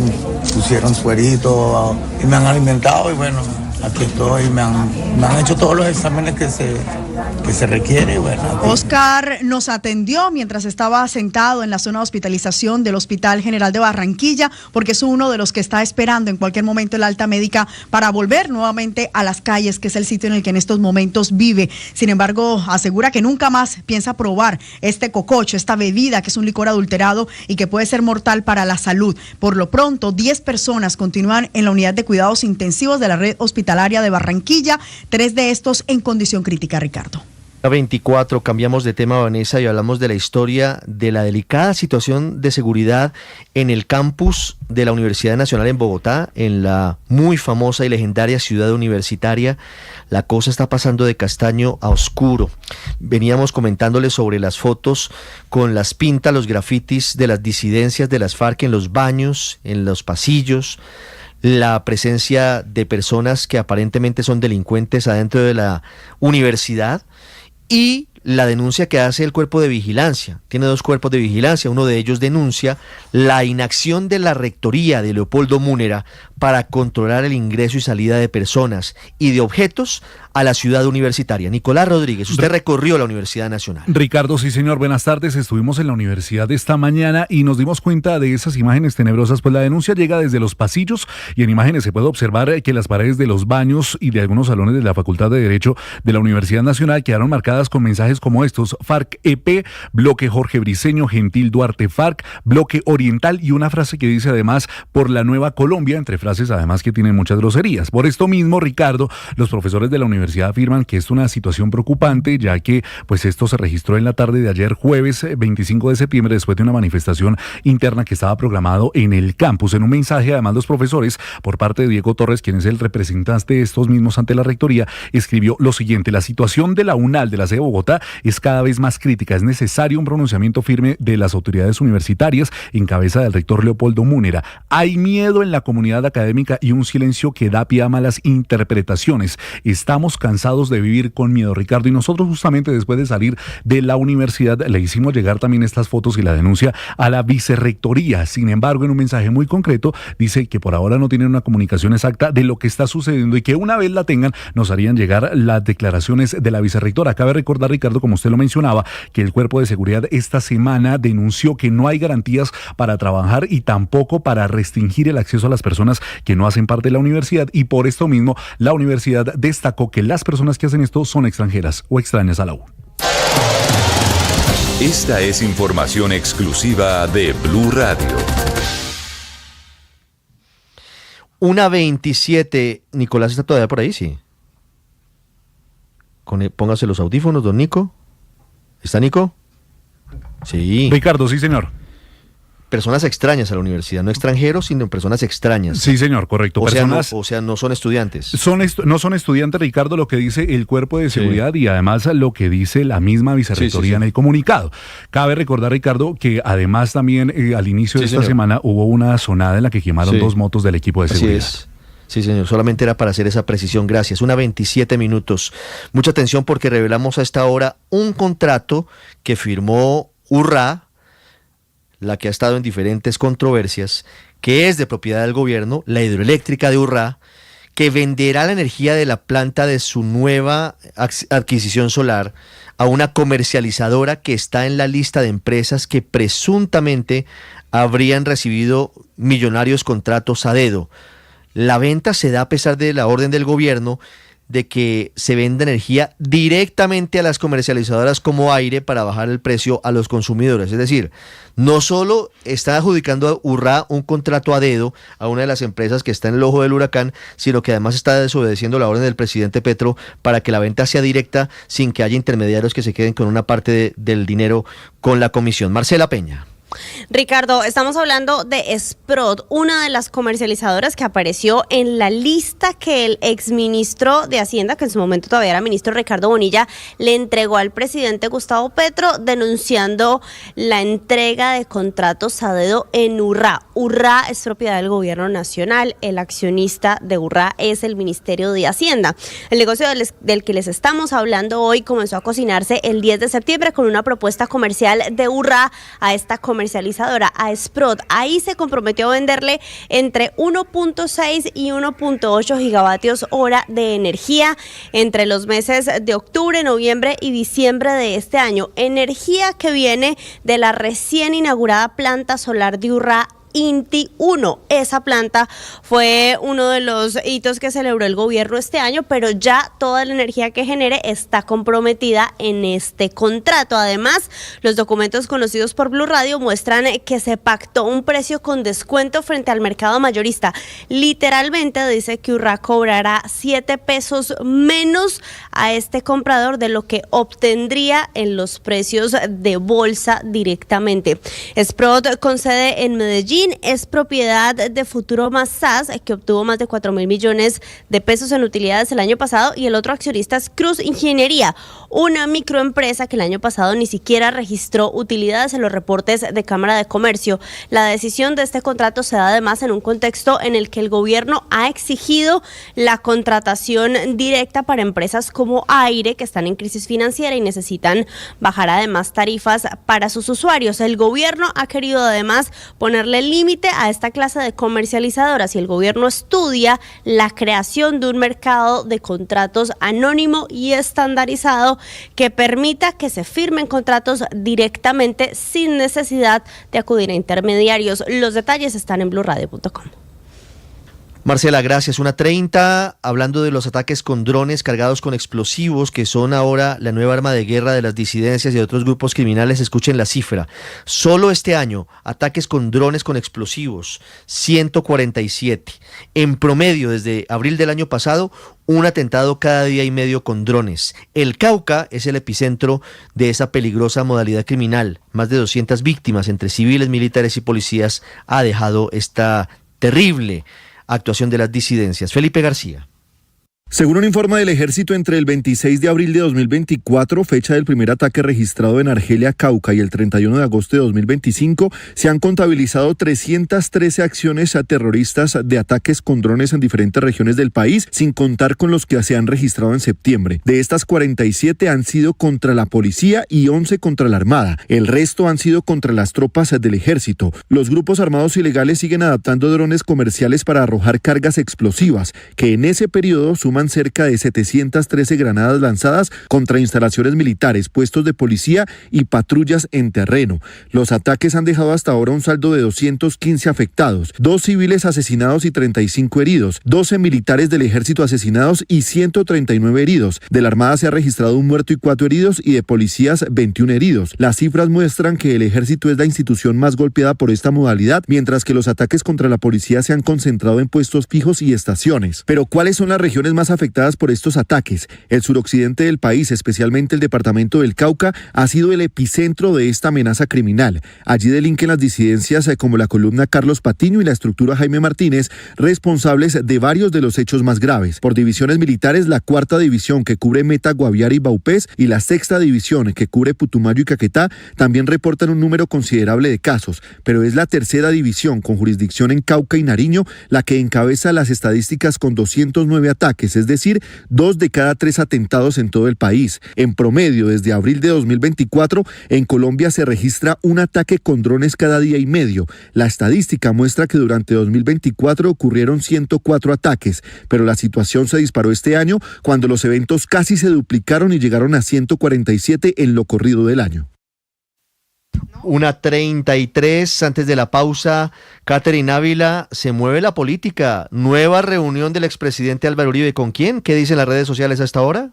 pusieron suerito y me han alimentado y bueno, aquí estoy, me han hecho todos los exámenes que se requiere y bueno. Aquí. Óscar nos atendió mientras estaba sentado en la zona de hospitalización del Hospital General de Barranquilla, porque es uno de los que está esperando en cualquier momento el alta médica para volver nuevamente a las calles, que es el sitio en el que en estos momentos vive. Sin embargo, asegura que nunca más piensa probar este cococho, esta bebida que es un licor adulterado y que puede ser mortal para la salud. Por lo pronto, 10 personas continúan en la unidad de cuidados intensivos de la red hospitalaria de Barranquilla, 3 de estos en condición crítica, Ricardo. 24, cambiamos de tema, Vanessa, y hablamos de la historia de la delicada situación de seguridad en el campus de la Universidad Nacional en Bogotá, en la muy famosa y legendaria ciudad universitaria. La cosa está pasando de castaño a oscuro. Veníamos comentándoles sobre las fotos con las pintas, los grafitis de las disidencias de las FARC en los baños, en los pasillos, la presencia de personas que aparentemente son delincuentes adentro de la universidad, y la denuncia que hace el cuerpo de vigilancia. Tiene dos cuerpos de vigilancia. Uno de ellos denuncia la inacción de la rectoría de Leopoldo Múnera para controlar el ingreso y salida de personas y de objetos a la ciudad universitaria. Nicolás Rodríguez, usted recorrió la Universidad Nacional. Ricardo, sí señor, buenas tardes. Estuvimos en la universidad esta mañana y nos dimos cuenta de esas imágenes tenebrosas, pues la denuncia llega desde los pasillos y en imágenes se puede observar que las paredes de los baños y de algunos salones de la Facultad de Derecho de la Universidad Nacional quedaron marcadas con mensajes como estos: FARC EP, bloque Jorge Briceño, Gentil Duarte FARC, bloque Oriental, y una frase que dice además por la Nueva Colombia, entre frases además que tienen muchas groserías. Por esto mismo, Ricardo, los profesores de la universidad afirman que es una situación preocupante, ya que pues esto se registró en la tarde de ayer jueves 25 de septiembre después de una manifestación interna que estaba programado en el campus. En un mensaje, además, los profesores, por parte de Diego Torres, quien es el representante de estos mismos ante la rectoría, escribió lo siguiente: la situación de la UNAL de la sede de Bogotá es cada vez más crítica. Es necesario un pronunciamiento firme de las autoridades universitarias en cabeza del rector Leopoldo Múnera. Hay miedo en la comunidad académica y un silencio que da pie a malas interpretaciones. Estamos cansados de vivir con miedo, Ricardo, y nosotros justamente después de salir de la universidad le hicimos llegar también estas fotos y la denuncia a la vicerrectoría. Sin embargo, en un mensaje muy concreto dice que por ahora no tienen una comunicación exacta de lo que está sucediendo y que una vez la tengan nos harían llegar las declaraciones de la vicerrectora. Cabe recordar, Ricardo, como usted lo mencionaba, que el cuerpo de seguridad esta semana denunció que no hay garantías para trabajar y tampoco para restringir el acceso a las personas que no hacen parte de la universidad, y por esto mismo la universidad destacó que las personas que hacen esto son extranjeras o extrañas a la U. Esta es información exclusiva de Blue Radio. 1:27. Nicolás está todavía por ahí, sí. Póngase los audífonos, don Nico. ¿Está Nico? Sí. Ricardo, sí señor. Personas extrañas a la universidad, no extranjeros, sino personas extrañas. Sí, señor, correcto. O sea, no son estudiantes. No son estudiantes, Ricardo, lo que dice el cuerpo de seguridad, sí, y además lo que dice la misma vicerrectoría en el comunicado. Cabe recordar, Ricardo, que además también al inicio de esta semana hubo una sonada en la que quemaron 2 motos del equipo de seguridad. Así es. Sí, señor, solamente era para hacer esa precisión. Gracias. 1:27. Mucha atención porque revelamos a esta hora un contrato que firmó URRA, la que ha estado en diferentes controversias, que es de propiedad del gobierno, la hidroeléctrica de URRA, que venderá la energía de la planta de su nueva adquisición solar a una comercializadora que está en la lista de empresas que presuntamente habrían recibido millonarios contratos a dedo. La venta se da a pesar de la orden del gobierno de que se venda energía directamente a las comercializadoras como aire para bajar el precio a los consumidores. Es decir, no solo está adjudicando a URRA un contrato a dedo a una de las empresas que está en el ojo del huracán, sino que además está desobedeciendo la orden del presidente Petro para que la venta sea directa sin que haya intermediarios que se queden con una parte del dinero con la comisión. Marcela Peña. Ricardo, estamos hablando de Sprott, una de las comercializadoras que apareció en la lista que el exministro de Hacienda, que en su momento todavía era ministro, Ricardo Bonilla, le entregó al presidente Gustavo Petro, denunciando la entrega de contratos a dedo en URRA. URRA es propiedad del gobierno nacional, el accionista de URRA es el Ministerio de Hacienda. El negocio del que les estamos hablando hoy comenzó a cocinarse el 10 de septiembre con una propuesta comercial de URRA a esta comercializadora, a Sprott. Ahí se comprometió a venderle entre 1.6 y 1.8 gigavatios hora de energía entre los meses de octubre, noviembre y diciembre de este año. Energía que viene de la recién inaugurada planta solar de URRA INTI 1. Esa planta fue uno de los hitos que celebró el gobierno este año, pero ya toda la energía que genere está comprometida en este contrato. Además, los documentos conocidos por Blue Radio muestran que se pactó un precio con descuento frente al mercado mayorista. Literalmente dice que Urra cobrará 7 pesos menos a este comprador de lo que obtendría en los precios de bolsa directamente. Sprott, con sede en Medellín, es propiedad de Futuro Más SAS, que obtuvo más de 4.000 millones de pesos en utilidades el año pasado, y el otro accionista es Cruz Ingeniería, una microempresa que el año pasado ni siquiera registró utilidades en los reportes de Cámara de Comercio. La decisión de este contrato se da además en un contexto en el que el gobierno ha exigido la contratación directa para empresas como Aire, que están en crisis financiera y necesitan bajar además tarifas para sus usuarios. El gobierno ha querido además ponerle límite a esta clase de comercializadoras y el gobierno estudia la creación de un mercado de contratos anónimo y estandarizado que permita que se firmen contratos directamente sin necesidad de acudir a intermediarios. Los detalles están en bluradio.com. Marcela, gracias. 1:30, hablando de los ataques con drones cargados con explosivos, que son ahora la nueva arma de guerra de las disidencias y de otros grupos criminales. Escuchen la cifra. Solo este año, ataques con drones con explosivos, 147. En promedio, desde abril del año pasado, un atentado cada día y medio con drones. El Cauca es el epicentro de esa peligrosa modalidad criminal. Más de 200 víctimas entre civiles, militares y policías ha dejado esta terrible actuación de las disidencias. Felipe García. Según un informe del Ejército, entre el 26 de abril de 2024, fecha del primer ataque registrado en Argelia, Cauca, y el 31 de agosto de 2025, se han contabilizado 313 acciones terroristas de ataques con drones en diferentes regiones del país, sin contar con los que se han registrado en septiembre. De estas, 47 han sido contra la policía y 11 contra la Armada. El resto han sido contra las tropas del Ejército. Los grupos armados ilegales siguen adaptando drones comerciales para arrojar cargas explosivas, que en ese periodo suman cerca de 713 granadas lanzadas contra instalaciones militares, puestos de policía y patrullas en terreno. Los ataques han dejado hasta ahora un saldo de 215 afectados, 2 civiles asesinados y 35 heridos, 12 militares del ejército asesinados y 139 heridos. De la Armada se ha registrado un muerto y 4 heridos y de policías 21 heridos. Las cifras muestran que el ejército es la institución más golpeada por esta modalidad, mientras que los ataques contra la policía se han concentrado en puestos fijos y estaciones. Pero ¿cuáles son las regiones más afectadas por estos ataques? El suroccidente del país, especialmente el departamento del Cauca, ha sido el epicentro de esta amenaza criminal. Allí delinquen las disidencias como la columna Carlos Patiño y la estructura Jaime Martínez, responsables de varios de los hechos más graves. Por divisiones militares, la 4ª división, que cubre Meta, Guaviare y Baupés, y la 6ª división, que cubre Putumayo y Caquetá, también reportan un número considerable de casos, pero es la 3ª división, con jurisdicción en Cauca y Nariño, la que encabeza las estadísticas con 209 ataques, es decir, 2 de cada 3 atentados en todo el país. En promedio, desde abril de 2024, en Colombia se registra un ataque con drones cada día y medio. La estadística muestra que durante 2024 ocurrieron 104 ataques, pero la situación se disparó este año cuando los eventos casi se duplicaron y llegaron a 147 en lo corrido del año. 1:33, antes de la pausa, Catherine Ávila, se mueve la política. Nueva reunión del expresidente Álvaro Uribe. ¿Con quién? ¿Qué dicen las redes sociales hasta ahora?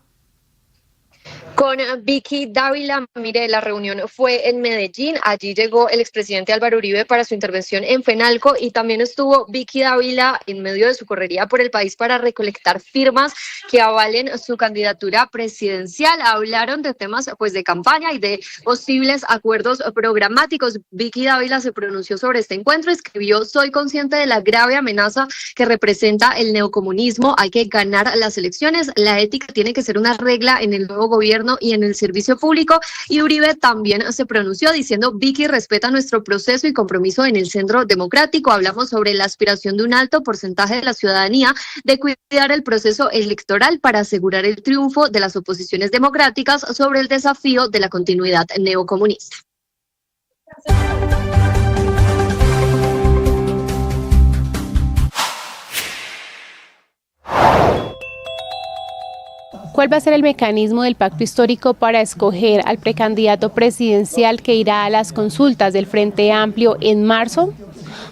Con Vicky Dávila. Mire, la reunión fue en Medellín. Allí llegó el expresidente Álvaro Uribe para su intervención en Fenalco y también estuvo Vicky Dávila en medio de su correría por el país para recolectar firmas que avalen su candidatura presidencial. Hablaron de temas pues de campaña y de posibles acuerdos programáticos. Vicky Dávila se pronunció sobre este encuentro, escribió: soy consciente de la grave amenaza que representa el neocomunismo. Hay que ganar las elecciones. La ética tiene que ser una regla en el nuevo gobierno y en el servicio público. Y Uribe también se pronunció diciendo: Vicky respeta nuestro proceso y compromiso en el centro democrático. Hablamos sobre la aspiración de un alto porcentaje de la ciudadanía de cuidar el proceso electoral para asegurar el triunfo de las oposiciones democráticas sobre el desafío de la continuidad neocomunista. ¿Cuál va a ser el mecanismo del pacto histórico para escoger al precandidato presidencial que irá a las consultas del Frente Amplio en marzo?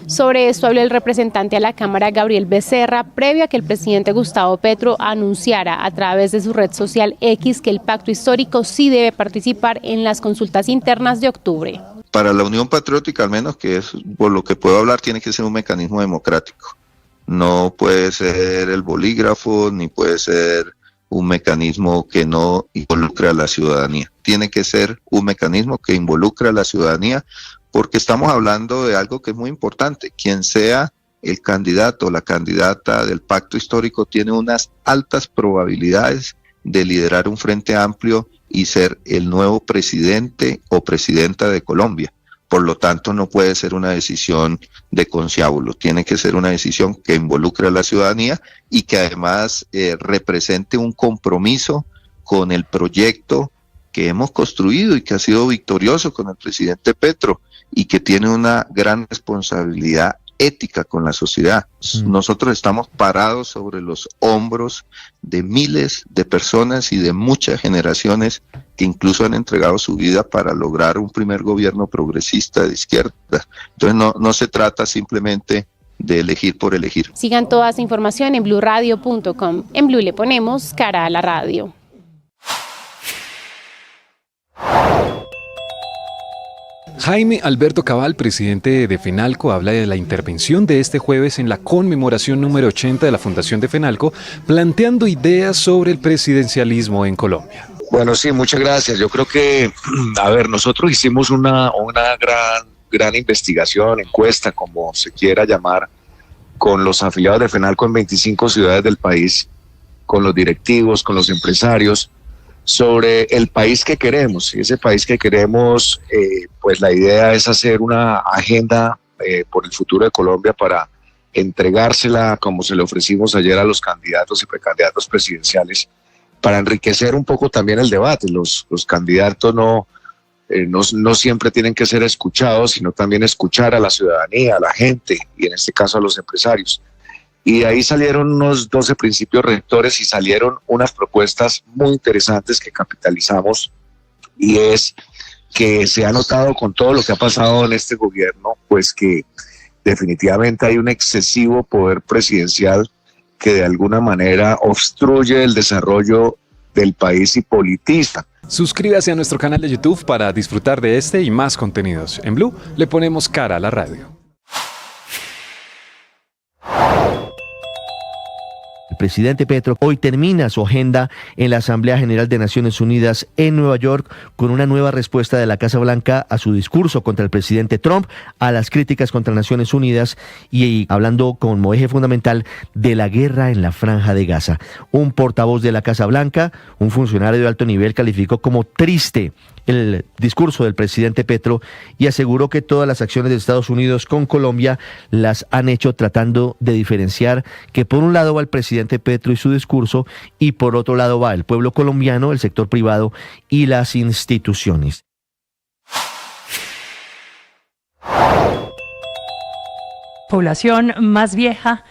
Sobre esto habló el representante a la Cámara, Gabriel Becerra, previo a que el presidente Gustavo Petro anunciara a través de su red social X que el pacto histórico sí debe participar en las consultas internas de octubre. Para la Unión Patriótica, al menos, que es por lo que puedo hablar, tiene que ser un mecanismo democrático. No puede ser el bolígrafo, ni puede ser un mecanismo que no involucre a la ciudadanía. Tiene que ser un mecanismo que involucre a la ciudadanía, porque estamos hablando de algo que es muy importante. Quien sea el candidato o la candidata del pacto histórico tiene unas altas probabilidades de liderar un frente amplio y ser el nuevo presidente o presidenta de Colombia. Por lo tanto, no puede ser una decisión de conciliábulo, tiene que ser una decisión que involucre a la ciudadanía y que además represente un compromiso con el proyecto que hemos construido y que ha sido victorioso con el presidente Petro y que tiene una gran responsabilidad ética con la sociedad. Nosotros estamos parados sobre los hombros de miles de personas y de muchas generaciones que incluso han entregado su vida para lograr un primer gobierno progresista de izquierda. Entonces no se trata simplemente de elegir por elegir. Sigan toda esa información en bluradio.com. En Blue le ponemos cara a la radio. Jaime Alberto Cabal, presidente de FENALCO, habla de la intervención de este jueves en la conmemoración número 80 de la Fundación de FENALCO, planteando ideas sobre el presidencialismo en Colombia. Bueno, sí, muchas gracias. Yo creo que, nosotros hicimos una gran investigación, encuesta, como se quiera llamar, con los afiliados de FENALCO en 25 ciudades del país, con los directivos, con los empresarios, sobre el país que queremos. Y ese país que queremos, pues la idea es hacer una agenda por el futuro de Colombia para entregársela, como se le ofrecimos ayer a los candidatos y precandidatos presidenciales, para enriquecer un poco también el debate. Los candidatos no siempre tienen que ser escuchados, sino también escuchar a la ciudadanía, a la gente, y en este caso a los empresarios. Y de ahí salieron unos 12 principios rectores y salieron unas propuestas muy interesantes que capitalizamos, y es que se ha notado con todo lo que ha pasado en este gobierno, pues que definitivamente hay un excesivo poder presidencial que de alguna manera obstruye el desarrollo del país y politiza. Suscríbase a nuestro canal de YouTube para disfrutar de este y más contenidos. En Blue le ponemos cara a la radio. El presidente Petro hoy termina su agenda en la Asamblea General de Naciones Unidas en Nueva York con una nueva respuesta de la Casa Blanca a su discurso contra el presidente Trump, a las críticas contra Naciones Unidas y hablando como eje fundamental de la guerra en la Franja de Gaza. Un portavoz de la Casa Blanca, un funcionario de alto nivel, calificó como triste el discurso del presidente Petro y aseguró que todas las acciones de Estados Unidos con Colombia las han hecho tratando de diferenciar que por un lado va el presidente Petro y su discurso y por otro lado va el pueblo colombiano, el sector privado y las instituciones. Población más vieja,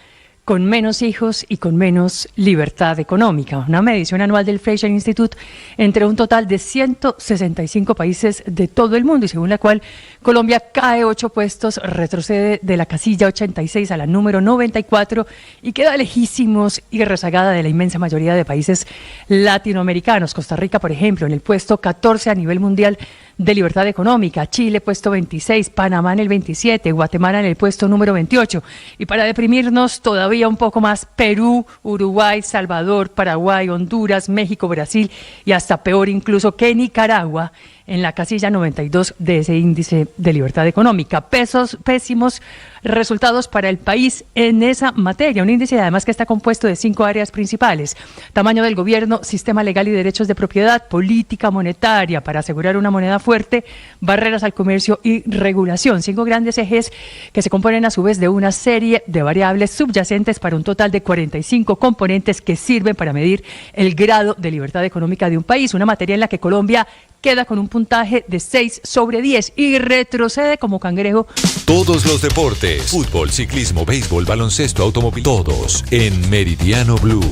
con menos hijos y con menos libertad económica. Una medición anual del Fraser Institute entre un total de 165 países de todo el mundo y según la cual Colombia cae 8 puestos, retrocede de la casilla 86 a la número 94 y queda lejísimos y rezagada de la inmensa mayoría de países latinoamericanos. Costa Rica, por ejemplo, en el puesto 14 a nivel mundial de libertad económica, Chile puesto 26, Panamá en el 27, Guatemala en el puesto número 28 y para deprimirnos todavía un poco más, Perú, Uruguay, Salvador, Paraguay, Honduras, México, Brasil y hasta peor incluso que Nicaragua en la casilla 92 de ese índice de libertad económica. Pésimos resultados para el país en esa materia. Un índice además que está compuesto de 5 áreas principales: tamaño del gobierno, sistema legal y derechos de propiedad, política monetaria para asegurar una moneda fuerte, barreras al comercio y regulación. 5 grandes ejes que se componen a su vez de una serie de variables subyacentes para un total de 45 componentes que sirven para medir el grado de libertad económica de un país. Una materia en la que Colombia queda con un puntaje de 6 sobre 10 y retrocede como cangrejo. Todos los deportes, fútbol, ciclismo, béisbol, baloncesto, automóvil, todos en Meridiano Blue.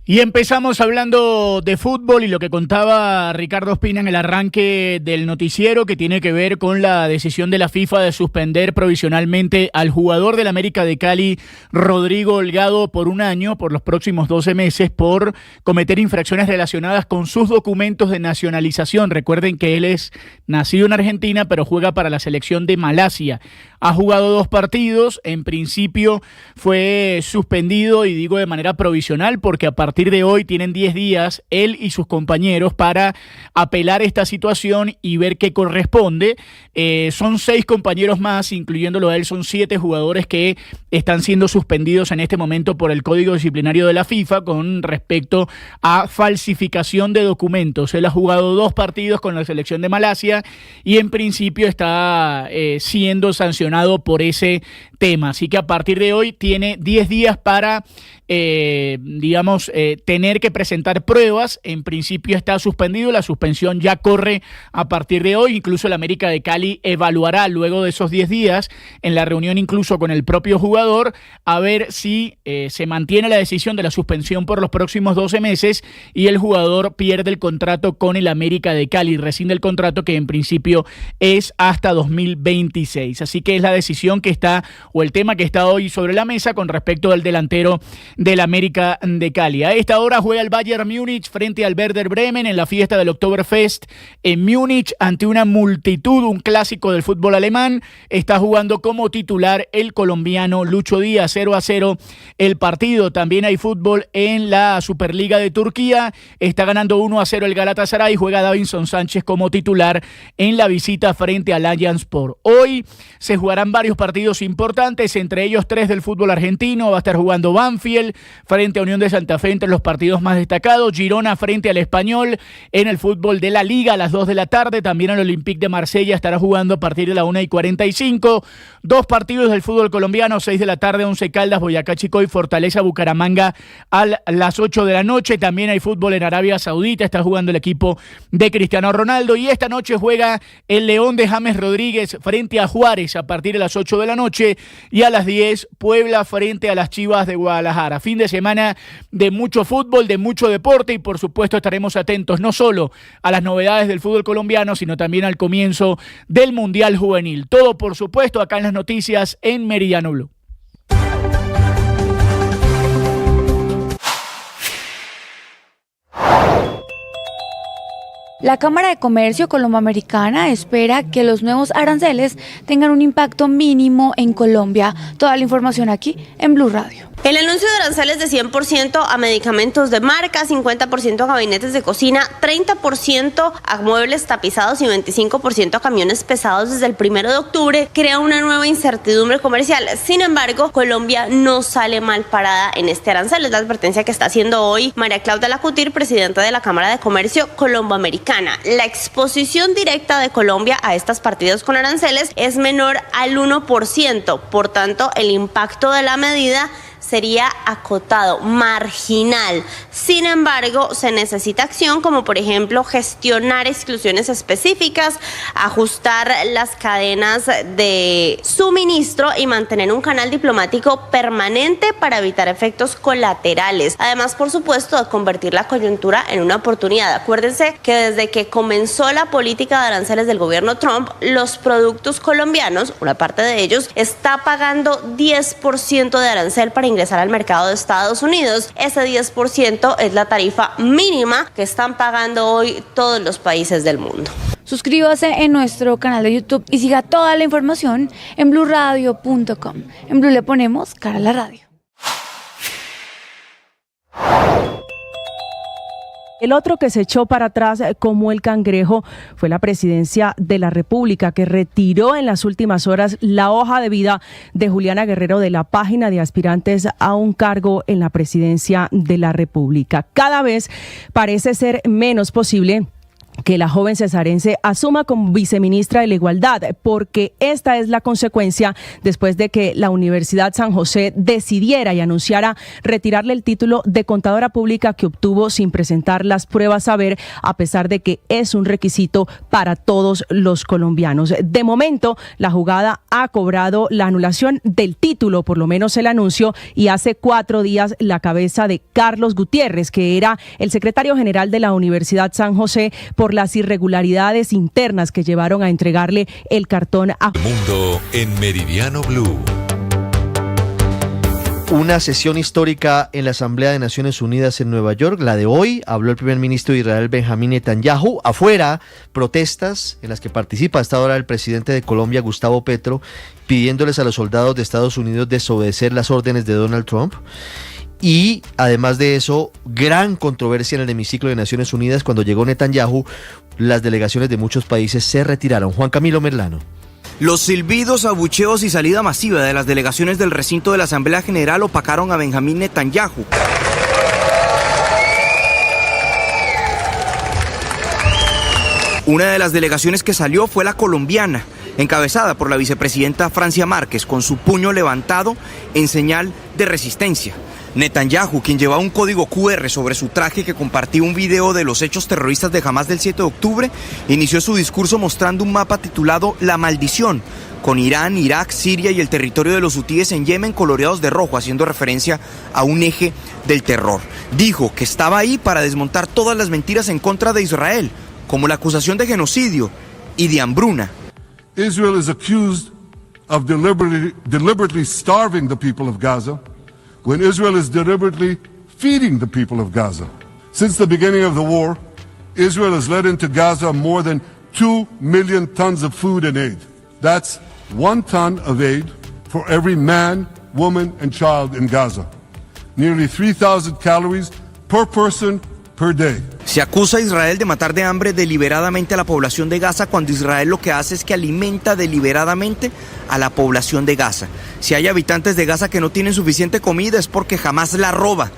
Y empezamos hablando de fútbol y lo que contaba Ricardo Ospina en el arranque del noticiero, que tiene que ver con la decisión de la FIFA de suspender provisionalmente al jugador del América de Cali, Rodrigo Holgado, por un año, por los próximos 12 meses, por cometer infracciones relacionadas con sus documentos de nacionalización. Recuerden que él es nacido en Argentina, pero juega para la selección de Malasia. Ha jugado 2 partidos, en principio fue suspendido, y digo de manera provisional, porque a partir de hoy tienen 10 días él y sus compañeros para apelar esta situación y ver qué corresponde. Son 6 compañeros más, incluyéndolo a él, son 7 jugadores que están siendo suspendidos en este momento por el Código Disciplinario de la FIFA con respecto a falsificación de documentos. Él ha jugado 2 partidos con la selección de Malasia y en principio está siendo sancionado por ese tema. Así que a partir de hoy tiene 10 días para, tener que presentar pruebas. En principio está suspendido, la suspensión ya corre a partir de hoy. Incluso el América de Cali evaluará luego de esos 10 días, en la reunión incluso con el propio jugador, a ver si se mantiene la decisión de la suspensión por los próximos 12 meses y el jugador pierde el contrato con el América de Cali, rescinde el contrato que en principio es hasta 2026. Así que es la decisión que está, o el tema que está hoy sobre la mesa con respecto al delantero del América de Cali. A esta hora juega el Bayern Múnich frente al Werder Bremen en la fiesta del Oktoberfest en Múnich ante una multitud, un clásico del fútbol alemán. Está jugando como titular el colombiano Lucho Díaz. 0-0 el partido. También hay fútbol en la Superliga de Turquía. Está ganando 1-0 el Galatasaray. Juega Davinson Sánchez como titular en la visita frente al Allianzspor. Hoy se jugarán varios partidos importantes, entre ellos 3 del fútbol argentino. Va a estar jugando Banfield frente a Unión de Santa Fe, entre los partidos más destacados. Girona frente al Español en el fútbol de la Liga a las 2 de la tarde. También el Olympique de Marsella estará jugando a partir de la 1:45. 2 partidos del fútbol colombiano, 6 de la tarde, 11 Caldas, Boyacá Chicó y Fortaleza Bucaramanga a las 8 de la noche. También hay fútbol en Arabia Saudita, está jugando el equipo de Cristiano Ronaldo. Y esta noche juega el León de James Rodríguez frente a Juárez a partir de las 8 de la noche. Y a las 10 Puebla frente a las Chivas de Guadalajara. Fin de semana de mucho fútbol, de mucho deporte, y por supuesto estaremos atentos no solo a las novedades del fútbol colombiano, sino también al comienzo del Mundial Juvenil. Todo, por supuesto, acá en las noticias en Meridiano Blue. La Cámara de Comercio Colomboamericana espera que los nuevos aranceles tengan un impacto mínimo en Colombia. Toda la información aquí en Blue Radio. El anuncio de aranceles de 100% a medicamentos de marca, 50% a gabinetes de cocina, 30% a muebles tapizados y 25% a camiones pesados desde el 1 de octubre crea una nueva incertidumbre comercial. Sin embargo, Colombia no sale mal parada en este arancel. Es la advertencia que está haciendo hoy María Claudia Lacutir, presidenta de la Cámara de Comercio Colomboamericana. La exposición directa de Colombia a estas partidas con aranceles es menor al 1%. Por tanto, el impacto de la medida sería acotado, marginal. Sin embargo, se necesita acción como por ejemplo gestionar exclusiones específicas, ajustar las cadenas de suministro y mantener un canal diplomático permanente para evitar efectos colaterales. Además, por supuesto, de convertir la coyuntura en una oportunidad. Acuérdense que desde que comenzó la política de aranceles del gobierno Trump, los productos colombianos, una parte de ellos, está pagando 10% de arancel para ingresar al mercado de Estados Unidos. Ese 10% es la tarifa mínima que están pagando hoy todos los países del mundo. Suscríbase en nuestro canal de YouTube y siga toda la información en bluradio.com. En Blue le ponemos cara a la radio. El otro que se echó para atrás como el cangrejo fue la presidencia de la República, que retiró en las últimas horas la hoja de vida de Juliana Guerrero de la página de aspirantes a un cargo en la presidencia de la República. Cada vez parece ser menos posible que la joven cesarense asuma como viceministra de la Igualdad, porque esta es la consecuencia después de que la Universidad San José decidiera y anunciara retirarle el título de contadora pública que obtuvo sin presentar las pruebas saber, a pesar de que es un requisito para todos los colombianos. De momento, la jugada ha cobrado la anulación del título, por lo menos el anuncio, y hace 4 días la cabeza de Carlos Gutiérrez, que era el secretario general de la Universidad San José, por las irregularidades internas que llevaron a entregarle el cartón a Mundo en Meridiano Blue. Una sesión histórica en la Asamblea de Naciones Unidas en Nueva York, la de hoy. Habló el primer ministro de Israel, Benjamín Netanyahu. Afuera, protestas en las que participa hasta ahora el presidente de Colombia, Gustavo Petro, pidiéndoles a los soldados de Estados Unidos desobedecer las órdenes de Donald Trump. Y además de eso, gran controversia en el hemiciclo de Naciones Unidas. Cuando llegó Netanyahu, las delegaciones de muchos países se retiraron. Juan Camilo Merlano. Los silbidos, abucheos y salida masiva de las delegaciones del recinto de la Asamblea General opacaron a Benjamín Netanyahu. Una de las delegaciones que salió fue la colombiana, encabezada por la vicepresidenta Francia Márquez, con su puño levantado en señal de resistencia. Netanyahu, quien llevaba un código QR sobre su traje que compartía un video de los hechos terroristas de Hamás del 7 de octubre, inició su discurso mostrando un mapa titulado La Maldición, con Irán, Irak, Siria y el territorio de los hutíes en Yemen coloreados de rojo, haciendo referencia a un eje del terror. Dijo que estaba ahí para desmontar todas las mentiras en contra de Israel, como la acusación de genocidio y de hambruna. Israel is accused of deliberately starving the people of Gaza, when Israel is deliberately feeding the people of Gaza. Since the beginning of the war, Israel has let into Gaza more than 2 million tons of food and aid. That's 1 ton of aid for every man, woman, and child in Gaza. Nearly 3,000 calories per person per day. Se acusa a Israel de matar de hambre deliberadamente a la población de Gaza, cuando Israel lo que hace es que alimenta deliberadamente a la población de Gaza. Si hay habitantes de Gaza que no tienen suficiente comida es porque Hamás la roba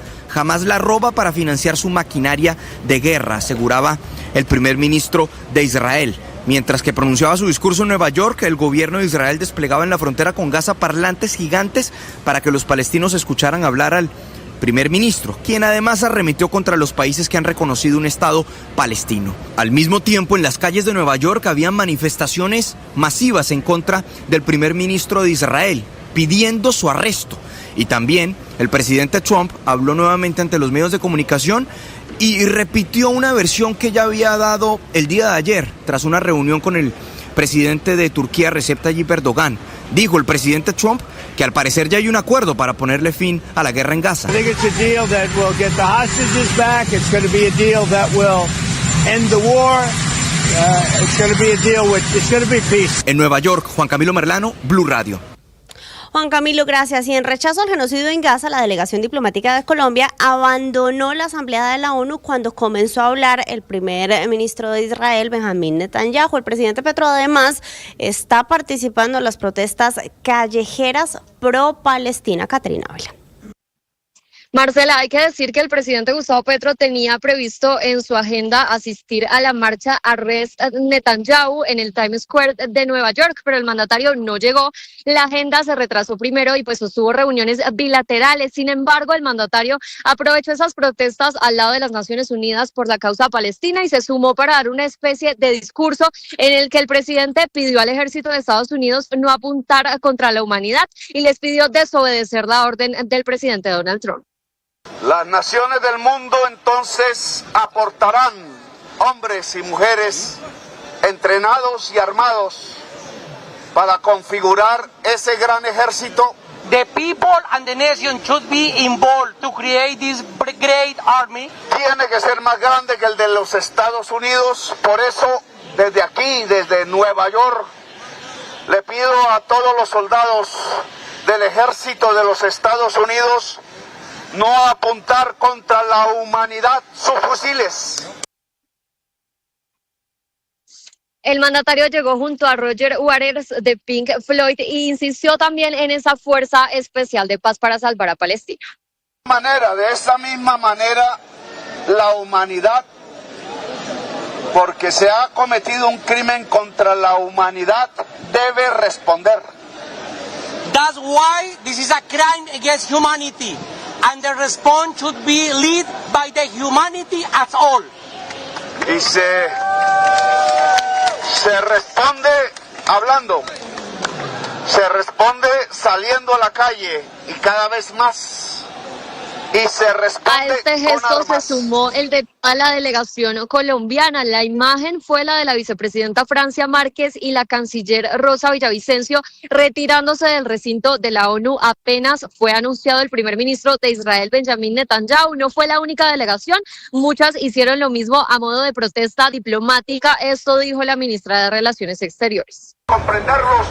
para financiar su maquinaria de guerra, aseguraba el primer ministro de Israel. Mientras que pronunciaba su discurso en Nueva York, el gobierno de Israel desplegaba en la frontera con Gaza parlantes gigantes para que los palestinos escucharan hablar al primer ministro, quien además arremetió contra los países que han reconocido un Estado palestino. Al mismo tiempo, en las calles de Nueva York habían manifestaciones masivas en contra del primer ministro de Israel, pidiendo su arresto. Y también el presidente Trump habló nuevamente ante los medios de comunicación y repitió una versión que ya había dado el día de ayer, tras una reunión con el presidente de Turquía, Recep Tayyip Erdogan. Dijo el presidente Trump que al parecer ya hay un acuerdo para ponerle fin a la guerra en Gaza. En Nueva York, Juan Camilo Merlano, Blue Radio. Juan Camilo, gracias. Y en rechazo al genocidio en Gaza, la delegación diplomática de Colombia abandonó la Asamblea de la ONU cuando comenzó a hablar el primer ministro de Israel, Benjamín Netanyahu. El presidente Petro además está participando en las protestas callejeras pro-Palestina. Caterina Vela. Marcela, hay que decir que el presidente Gustavo Petro tenía previsto en su agenda asistir a la marcha Arrest Netanyahu en el Times Square de Nueva York, pero el mandatario no llegó. La agenda se retrasó primero y pues sostuvo reuniones bilaterales. Sin embargo, el mandatario aprovechó esas protestas al lado de las Naciones Unidas por la causa palestina y se sumó para dar una especie de discurso en el que el presidente pidió al ejército de Estados Unidos no apuntar contra la humanidad y les pidió desobedecer la orden del presidente Donald Trump. Las naciones del mundo entonces aportarán hombres y mujeres entrenados y armados para configurar ese gran ejército. The people and the nation should be involved to create this great army. Tiene que ser más grande que el de los Estados Unidos. Por eso, desde aquí, desde Nueva York, le pido a todos los soldados del ejército de los Estados Unidos no apuntar contra la humanidad sus fusiles. El mandatario llegó junto a Roger Waters de Pink Floyd e insistió también en esa fuerza especial de paz para salvar a Palestina. De esa misma manera, la humanidad porque se ha cometido un crimen contra la humanidad, debe responder. That's why this is a crime against humanity, and the response should be led by the humanity as all. Y se responde hablando, se responde saliendo a la calle y cada vez más. Y se responde a este gesto se sumó el de toda la delegación colombiana. La imagen fue la de la vicepresidenta Francia Márquez y la canciller Rosa Villavicencio retirándose del recinto de la ONU. Apenas fue anunciado el primer ministro de Israel, Benjamín Netanyahu. No fue la única delegación, muchas hicieron lo mismo a modo de protesta diplomática. Esto dijo la ministra de Relaciones Exteriores. Comprenderlos.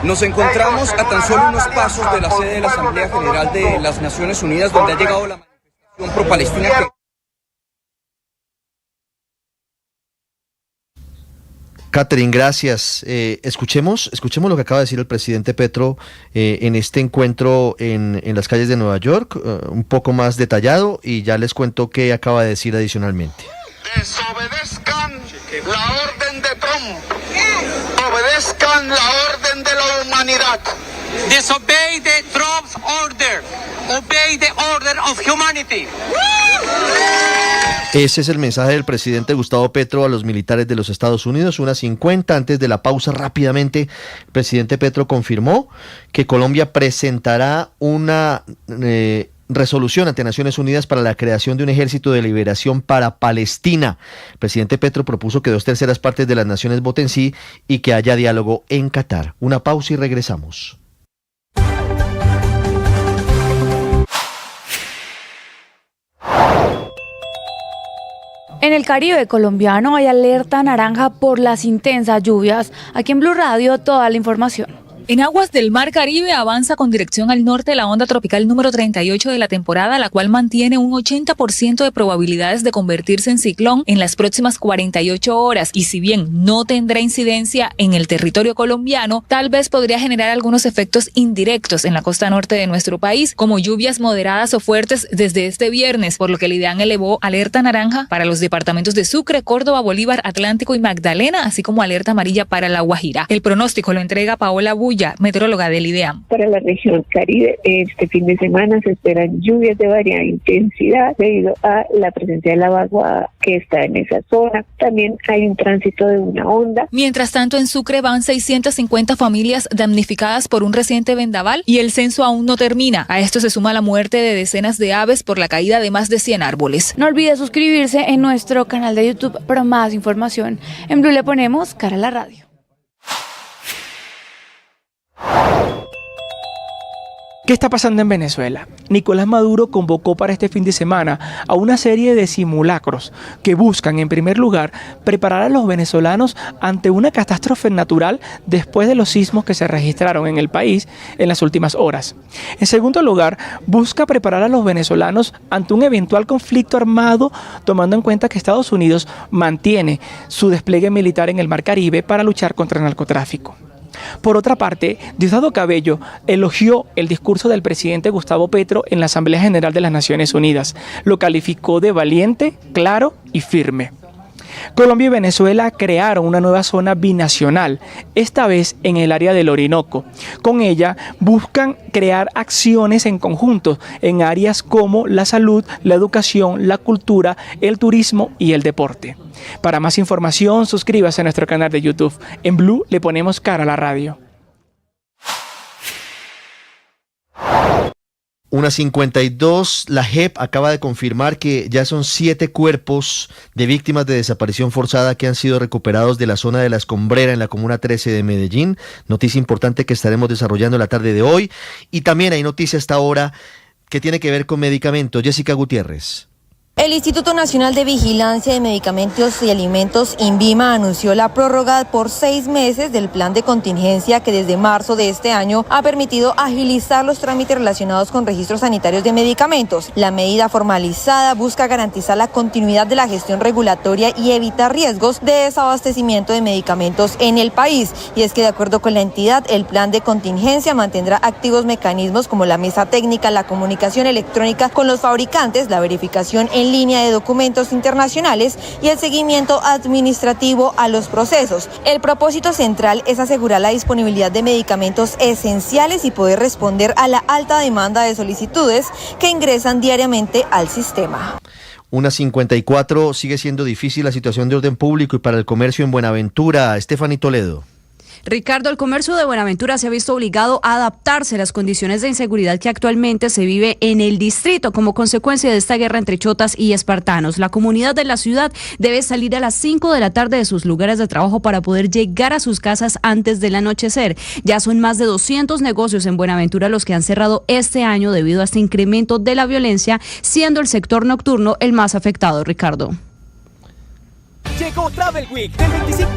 Nos encontramos a tan solo unos pasos de la sede de la Asamblea General de las Naciones Unidas, donde ha llegado la manifestación pro-palestina que... Catherine, gracias. Escuchemos lo que acaba de decir el presidente Petro en este encuentro en las calles de Nueva York, un poco más detallado, y ya les cuento qué acaba de decir adicionalmente. Desobedezcan la orden de Trump, obedezcan la orden de la humanidad. Disobey the Trump's order. Obey the order of humanity. Ese es el mensaje del presidente Gustavo Petro a los militares de los Estados Unidos. 1:50 antes de la pausa, rápidamente, el presidente Petro confirmó que Colombia presentará una resolución ante Naciones Unidas para la creación de un ejército de liberación para Palestina. El presidente Petro propuso que 2/3 partes de las naciones voten sí y que haya diálogo en Qatar. Una pausa y regresamos. En el Caribe colombiano hay alerta naranja por las intensas lluvias. Aquí en Blue Radio toda la información. En aguas del Mar Caribe avanza con dirección al norte la onda tropical número 38 de la temporada, la cual mantiene un 80% de probabilidades de convertirse en ciclón en las próximas 48 horas. Y si bien no tendrá incidencia en el territorio colombiano, tal vez podría generar algunos efectos indirectos en la costa norte de nuestro país, como lluvias moderadas o fuertes desde este viernes, por lo que el IDEAN elevó alerta naranja para los departamentos de Sucre, Córdoba, Bolívar, Atlántico y Magdalena, así como alerta amarilla para La Guajira. El pronóstico lo entrega Paola Bulla, meteoróloga del IDEAM. Para la región Caribe, este fin de semana se esperan lluvias de variada intensidad debido a la presencia de la vaguada que está en esa zona. También hay un tránsito de una onda. Mientras tanto, en Sucre van 650 familias damnificadas por un reciente vendaval y el censo aún no termina. A esto se suma la muerte de decenas de aves por la caída de más de 100 árboles. No olvide suscribirse en nuestro canal de YouTube para más información. En Blue le ponemos cara a la radio. ¿Qué está pasando en Venezuela? Nicolás Maduro convocó para este fin de semana a una serie de simulacros que buscan, en primer lugar, preparar a los venezolanos ante una catástrofe natural después de los sismos que se registraron en el país en las últimas horas. En segundo lugar, busca preparar a los venezolanos ante un eventual conflicto armado, tomando en cuenta que Estados Unidos mantiene su despliegue militar en el Mar Caribe para luchar contra el narcotráfico. Por otra parte, Diosdado Cabello elogió el discurso del presidente Gustavo Petro en la Asamblea General de las Naciones Unidas. Lo calificó de valiente, claro y firme. Colombia y Venezuela crearon una nueva zona binacional, esta vez en el área del Orinoco. Con ella buscan crear acciones en conjunto en áreas como la salud, la educación, la cultura, el turismo y el deporte. Para más información, suscríbase a nuestro canal de YouTube. En Blue le ponemos cara a la radio. 1:52, la JEP acaba de confirmar que ya son 7 cuerpos de víctimas de desaparición forzada que han sido recuperados de la zona de La Escombrera en la Comuna 13 de Medellín. Noticia importante que estaremos desarrollando la tarde de hoy. Y también hay noticia hasta ahora que tiene que ver con medicamentos. Jessica Gutiérrez. El Instituto Nacional de Vigilancia de Medicamentos y Alimentos, INVIMA, anunció la prórroga por 6 meses del plan de contingencia que desde marzo de este año ha permitido agilizar los trámites relacionados con registros sanitarios de medicamentos. La medida formalizada busca garantizar la continuidad de la gestión regulatoria y evitar riesgos de desabastecimiento de medicamentos en el país. Y es que de acuerdo con la entidad, el plan de contingencia mantendrá activos mecanismos como la mesa técnica, la comunicación electrónica con los fabricantes, la verificación en en línea de documentos internacionales y el seguimiento administrativo a los procesos. El propósito central es asegurar la disponibilidad de medicamentos esenciales y poder responder a la alta demanda de solicitudes que ingresan diariamente al sistema. 1:54, sigue siendo difícil la situación de orden público y para el comercio en Buenaventura. Estefanía Toledo. Ricardo, el comercio de Buenaventura se ha visto obligado a adaptarse a las condiciones de inseguridad que actualmente se vive en el distrito como consecuencia de esta guerra entre chotas y espartanos. La comunidad de la ciudad debe salir a las 5 de la tarde de sus lugares de trabajo para poder llegar a sus casas antes del anochecer. Ya son más de 200 negocios en Buenaventura los que han cerrado este año debido a este incremento de la violencia, siendo el sector nocturno el más afectado, Ricardo. Llegó Travel Week del 25.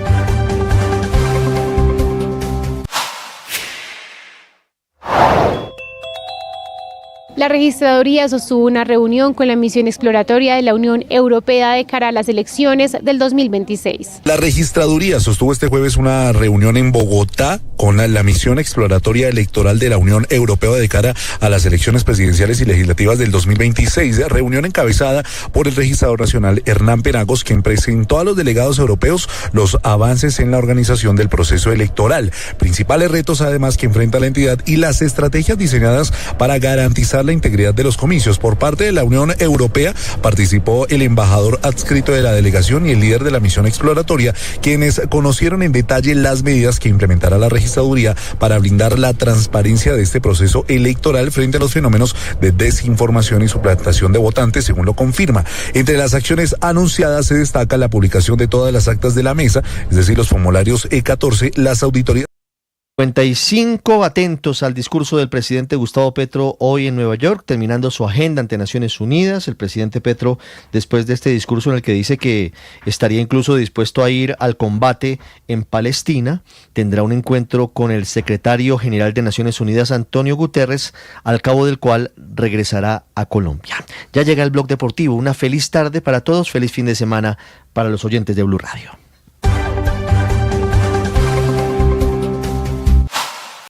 La registraduría sostuvo una reunión con la misión exploratoria de la Unión Europea de cara a las elecciones del 2026. La registraduría sostuvo este jueves una reunión en Bogotá con la misión exploratoria electoral de la Unión Europea de cara a las elecciones presidenciales y legislativas del 2026. Reunión encabezada por el registrador nacional Hernán Penagos, quien presentó a los delegados europeos los avances en la organización del proceso electoral, principales retos además que enfrenta la entidad y las estrategias diseñadas para garantizar la integridad de los comicios. Por parte de la Unión Europea participó el embajador adscrito de la delegación y el líder de la misión exploratoria, quienes conocieron en detalle las medidas que implementará la registraduría para blindar la transparencia de este proceso electoral frente a los fenómenos de desinformación y suplantación de votantes, según lo confirma. Entre las acciones anunciadas se destaca la publicación de todas las actas de la mesa, es decir, los formularios E14, las auditorías. 55 atentos al discurso del presidente Gustavo Petro hoy en Nueva York, terminando su agenda ante Naciones Unidas. El presidente Petro, después de este discurso en el que dice que estaría incluso dispuesto a ir al combate en Palestina, tendrá un encuentro con el secretario general de Naciones Unidas, Antonio Guterres, al cabo del cual regresará a Colombia. Ya llega el Blog Deportivo. Una feliz tarde para todos, feliz fin de semana para los oyentes de Blue Radio.